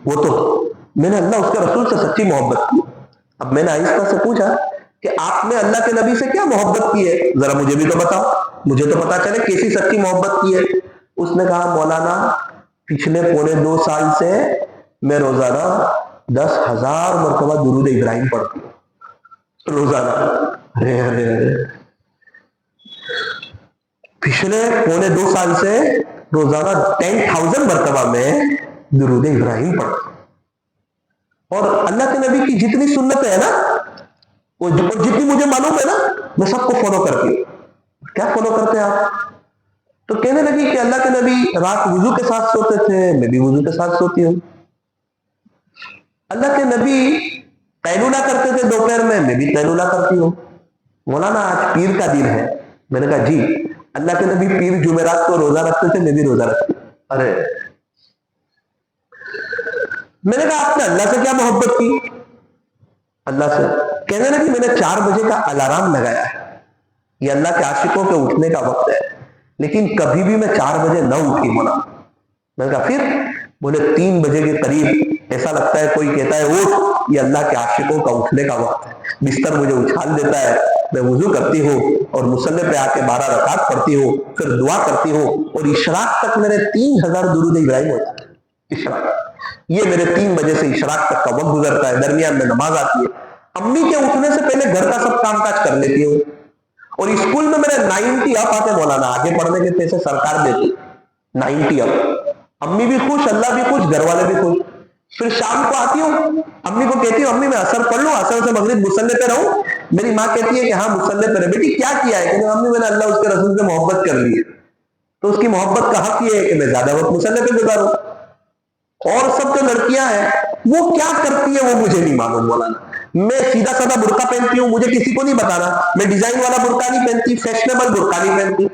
وہ تو میں نے اللہ اس کے رسول سے سچی محبت کی. اب میں نے آہستہ سے پوچھا کہ آپ نے اللہ کے نبی سے کیا محبت کی ہے, ذرا مجھے بھی تو بتاؤ, مجھے تو پتا چلے کیسی سچی محبت کی ہے. اس نے کہا مولانا پچھلے 2.25 سال سے میں روزانہ 10,000 مرتبہ درود ابراہیم پڑھتی ہوں روزانہ. ارے ارے ارے, پچھلے 2.25 سال سے روزانہ 10,000 مرتبہ میں درود ابراہیم پڑھتا ہوں. اور اللہ کے نبی کی جتنی سنتیں ہیں نا, اور جتنی مجھے معلوم ہے نا, میں سب کو فالو کرتی ہوں. کیا فالو کرتے ہیں آپ؟ تو کہنے لگی کہ اللہ کے نبی رات وضو کے ساتھ سوتے تھے, میں بھی وضو کے ساتھ سوتی ہوں. اللہ کے نبی قیلولہ کرتے تھے دوپہر میں بھی قیلولہ کرتی ہوں. مولانا آج پیر کا دن ہے. میں نے کہا جی, اللہ کے نبی پیر جمعرات کو روزہ رکھتے تھے, میں بھی روزہ رکھتی ہوں. ارے میں نے کہا آپ نے اللہ سے کیا محبت کی؟ اللہ سے. کہنے لگی میں نے 4 بجے کا الارم لگایا ہے, یہ اللہ کے عاشقوں کے اٹھنے کا وقت ہے, لیکن کبھی بھی میں 4 بجے نہ اٹھی مولانا. میں نے کہا پھر؟ بولے 3 بجے کے قریب ایسا لگتا ہے کوئی کہتا ہے اٹھ, یہ اللہ کے عاشقوں کا اٹھنے کا وقت ہے. بستر مجھے اچھال دیتا ہے, میں وضو کرتی ہوں اور مصلی پہ آ کے 12 رکعت پڑھتی ہوں, پھر دعا کرتی ہوں, اور اشراق تک میرے 3,000 درود ابراہیم ہوتا ہے. اشراق یہ میرے 3 بجے سے اشراق تک کا وقت گزرتا ہے, درمیان میں نماز آتی ہے. امی کے اٹھنے سے پہلے گھر کا سب کام کاج کر لیتی ہوں, اور اسکول میں میرے 90 اپ آتے مولانا, آگے پڑھنے کے پیسے سرکار دیتی, 90 اپ. امی بھی خوش, اللہ بھی خوش, گھر والے بھی خوش. پھر شام کو آتی ہوں, امی کو کہتی ہوں امی میں اثر پڑھ لوں, اثر سے مغرب مصلی پہ رہوں. میری ماں کہتی ہے کہ ہاں مصلی پہ رہے. بیٹی کیا کیا ہے؟ کہ امی میں نے اللہ اس کے رسول سے محبت کر لی ہے, تو اس کی محبت کا حق یہ ہے کہ میں زیادہ وقت مصلی پہ گزاروں. اور سب جو لڑکیاں ہیں وہ کیا کرتی ہیں وہ مجھے نہیں معلوم مولانا. میں سیدھا سادہ برقع پہنتی ہوں, مجھے کسی کو نہیں بتانا. میں ڈیزائن والا برقع نہیں پہنتی, فیشنیبل برقع نہیں پہنتی.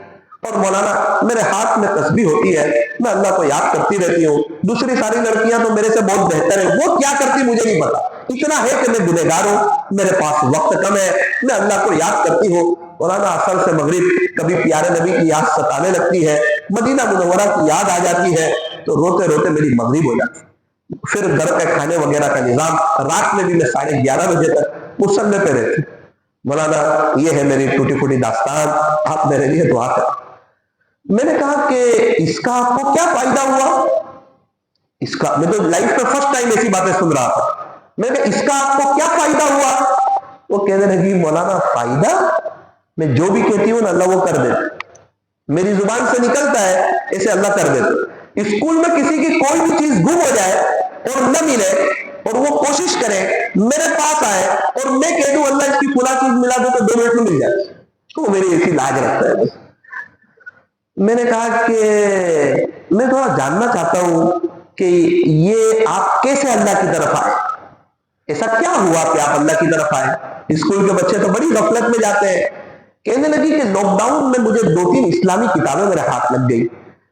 اور مولانا میرے ہاتھ میں تسبیح ہوتی ہے, میں اللہ کو یاد کرتی رہتی ہوں. دوسری ساری لڑکیاں تو میرے سے بہت بہتر ہیں, وہ کیا کرتی مجھے نہیں پتا. اتنا ہے کہ میں گنہگار ہوں, میرے پاس وقت کم ہے, میں اللہ کو یاد کرتی ہوں. مولانا اصل سے مغرب کبھی پیارے نبی کی یاد ستانے لگتی ہے, مدینہ منورہ کی یاد آ جاتی ہے, تو روتے روتے میری مغرب ہو جاتی. پھر گھر کے کھانے وغیرہ کا نظام, رات میں بھی میں 11:30 بجے تک مصلی پہ رہتی. مولانا یہ ہے میری ٹوٹی پھوٹی داستان, آپ میرے لیے دعا کریں. میں نے کہا کہ اس کا آپ کو کیا فائدہ ہوا؟ اس کا, میں تو لائف میں فرسٹ ٹائم ایسی باتیں سن رہا تھا. میں نے کہا اس کا آپ کو کیا فائدہ ہوا؟ وہ کہنے لگی مولانا فائدہ, میں جو بھی کہتی ہوں نا اللہ وہ کر دیتے, میری زبان سے نکلتا ہے ایسے اللہ کر دیتے. اسکول میں کسی کی کوئی بھی چیز گم ہو جائے اور نہ ملے, اور وہ کوشش کرے میرے پاس آئے اور میں کہہ دوں اللہ اس کی فلاں چیز ملا دو, تو 2 منٹ میں مل جائے, تو میری ایسی لاج رکھتا ہے. بس میں نے کہا کہ میں تھوڑا جاننا چاہتا ہوں کہ یہ آپ کیسے اللہ کی طرف آئے, ایسا کیا ہوا کہ آپ اللہ کی طرف آئے؟ اسکول کے بچے تو بڑی غفلت میں جاتے ہیں. کہنے لگی کہ لاک ڈاؤن میں مجھے 2-3 اسلامی کتابیں میرے ہاتھ لگ گئی,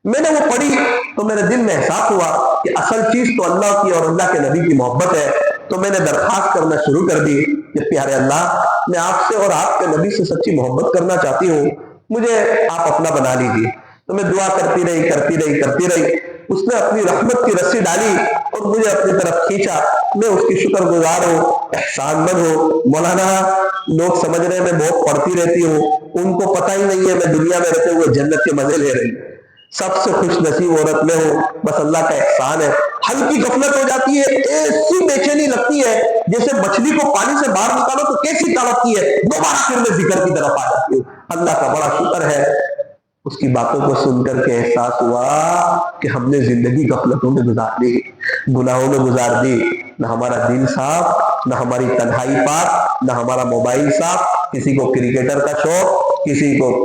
میں نے وہ پڑھی تو میرے دل میں احساس ہوا کہ اصل چیز تو اللہ کی اور اللہ کے نبی کی محبت ہے. تو میں نے درخواست کرنا شروع کر دی کہ پیارے اللہ, میں آپ سے اور آپ کے نبی سے سچی محبت کرنا چاہتی ہوں, مجھے آپ اپنا بنا لیجیے. تو میں دعا کرتی رہی. اس نے اپنی رحمت کی رسی ڈالی اور مجھے اپنی طرف کھینچا. میں اس کی شکر گزار ہوں, احسان مند ہوں. مولانا لوگ سمجھ رہے ہیں میں بہت پڑھتی رہتی ہوں, ان کو پتہ ہی نہیں ہے میں دنیا میں رہتے ہوئے جنت کے مزے لے رہی ہوں. سب سے خوش نصیب عورت میں ہوں, بس اللہ کا احسان ہے. ہلکی غفلت ہو جاتی ہے, ایسی بے چینی لگتی ہے جیسے مچھلی کو پانی سے باہر نکالو تو کیسی تڑپتی ہے, دوبارہ پھر میں ذکر کی طرف آ جاتی ہوں. اللہ کا بڑا شکر ہے, اس کی باتوں کو سن کر کے احساس ہوا کہ ہم نے زندگی غفلتوں میں گزار دی, گناہوں میں گزار دی. نہ ہمارا دل صاف, نہ ہماری تنہائی پاک, نہ ہمارا موبائل صاف. کسی کو کرکٹر کا شوق, کسی کو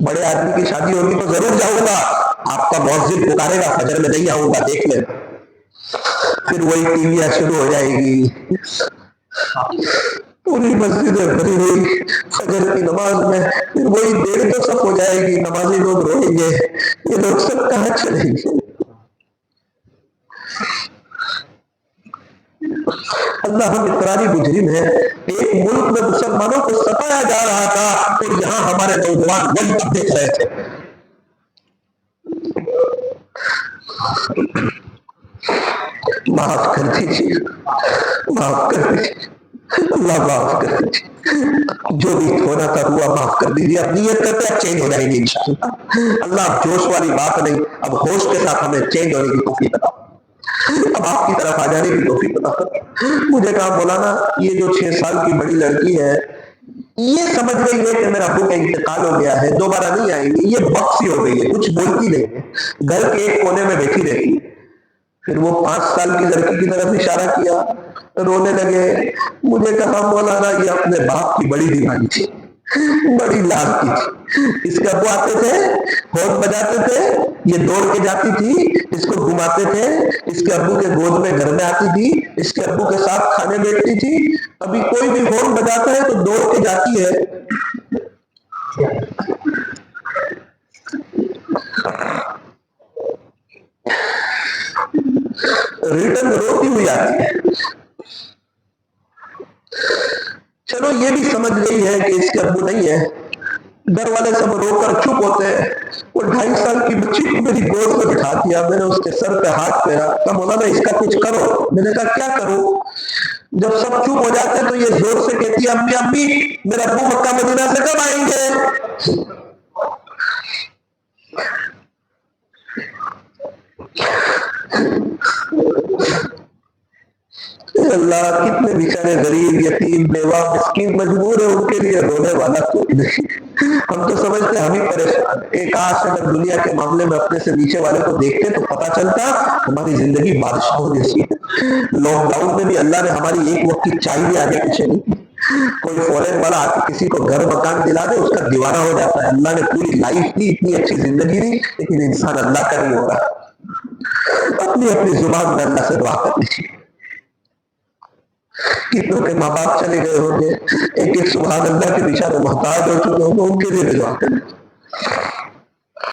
بڑے آدمی کی شادی ہوگی تو ضرور جاؤں گا، آپ کا مؤذن پکارے گا فجر میں نہیں آؤں گا، دیکھ لینا۔ پھر وہی ٹیویاں شروع ہو جائے گی، پوری مسجدیں بھری ہوئی فجر کی نماز میں، پھر وہی دیر تو سب ہو جائے گی، نمازی لوگ روئیں گے، یہ لوگ سب کہاں چلیں گے؟ اللہ ہم اقراری مجرم ہے۔ ایک ملک میں مسلمانوں کو ستایا جا رہا تھا اور یہاں ہمارے نوجوان ورلڈ دیکھ رہے تھے۔ معاف کر دیجیے، معاف کر دیجیے، اللہ معاف کر دیجیے، جو بھی ہونا تھا ہوا، معاف کر دیجیے۔ اب نیت کرتے اب چینج ہو جائیں گے انشاءاللہ۔ اللہ اب جوش والی بات نہیں، اب ہوش کے ساتھ ہمیں چینج ہونے کی توفیق عطا، اب آپ کی طرف آ جانے کی توفیق عطا۔ مجھے کہا مولانا یہ جو 6 سال کی بڑی لڑکی ہے یہ سمجھ گئی ہے کہ میرا ابو کا انتقال ہو گیا ہے، دوبارہ نہیں آئیں گی، یہ بکسی ہو گئی ہے، کچھ بولتی نہیں ہے، گھر کے ایک کونے میں بیٹھی رہتی ہے۔ پھر وہ 5 سال کی لڑکی کی طرف اشارہ کیا، رونے لگے۔ مجھے کہا مولانا یہ اپنے باپ کی بڑی دیوانی تھی، بڑی لال کی تھی، اس کے ابو آتے تھے، ہونٹ بجاتے تھے، یہ دوڑ کے جاتی تھی، اس کو گھماتے تھے، اس کے ابو کے گود میں گھر میں آتی تھی، اس کے ابو کے ساتھ کھانے بیٹھتی تھی۔ ابھی کوئی بھی ہونٹ بجاتا ہے تو دوڑ کے جاتی ہے۔ ریٹرن روتی ہوئی آتی ہے۔ چلو یہ بھی سمجھ گئی ہے کہ اس کے ابو نہیں ہے، گھر والے سب رو کر چپ ہوتے ہیں۔ وہ 2.5 سال کی بچی کو میری گود میں بٹھا دیا، میں نے اس کے سر پہ ہاتھ پھیرا، کہا مولانا اس کا کچھ کرو۔ میں نے کہا کیا کروں؟ جب سب چپ ہو جاتے تو یہ زور سے کہتی ہے امی امی میرا ابو مکہ مدینہ سے کب آئیں گے؟ اللہ کتنے بیچارے غریب یتیم بیوہ مسکین مجبور ہے، ان کے لیے رونے والا کوئی نہیں۔ ہم تو سمجھتے ہم ہی پریشان ہیں۔ ایک آج اگر دنیا کے معاملے میں اپنے سے نیچے والے کو دیکھتے تو پتا چلتا ہماری زندگی بادشاہوں جیسی ہے۔ لاک ڈاؤن میں بھی اللہ نے ہماری ایک وقت کی چائے بھی آگے پیچھے نہیں کی۔ کوئی فورن والا آ کے کسی کو گھر مکان دلا دے اس کا دیوانہ ہو جاتا ہے۔ اللہ نے پوری لائف دی، اتنی اچھی زندگی دی، لیکن انسان اللہ کا نہیں ہو رہا۔ اپنی اپنی زبان میں اللہ سے دعا کر لیجیے۔ کتنوں کے ماں باپ چلے گئے ہوں گے، ایک ایک سبحان اللہ کے بیچارے محتاج ہو چکے ہوں گے، ان کے لیے بھی دعا کریں۔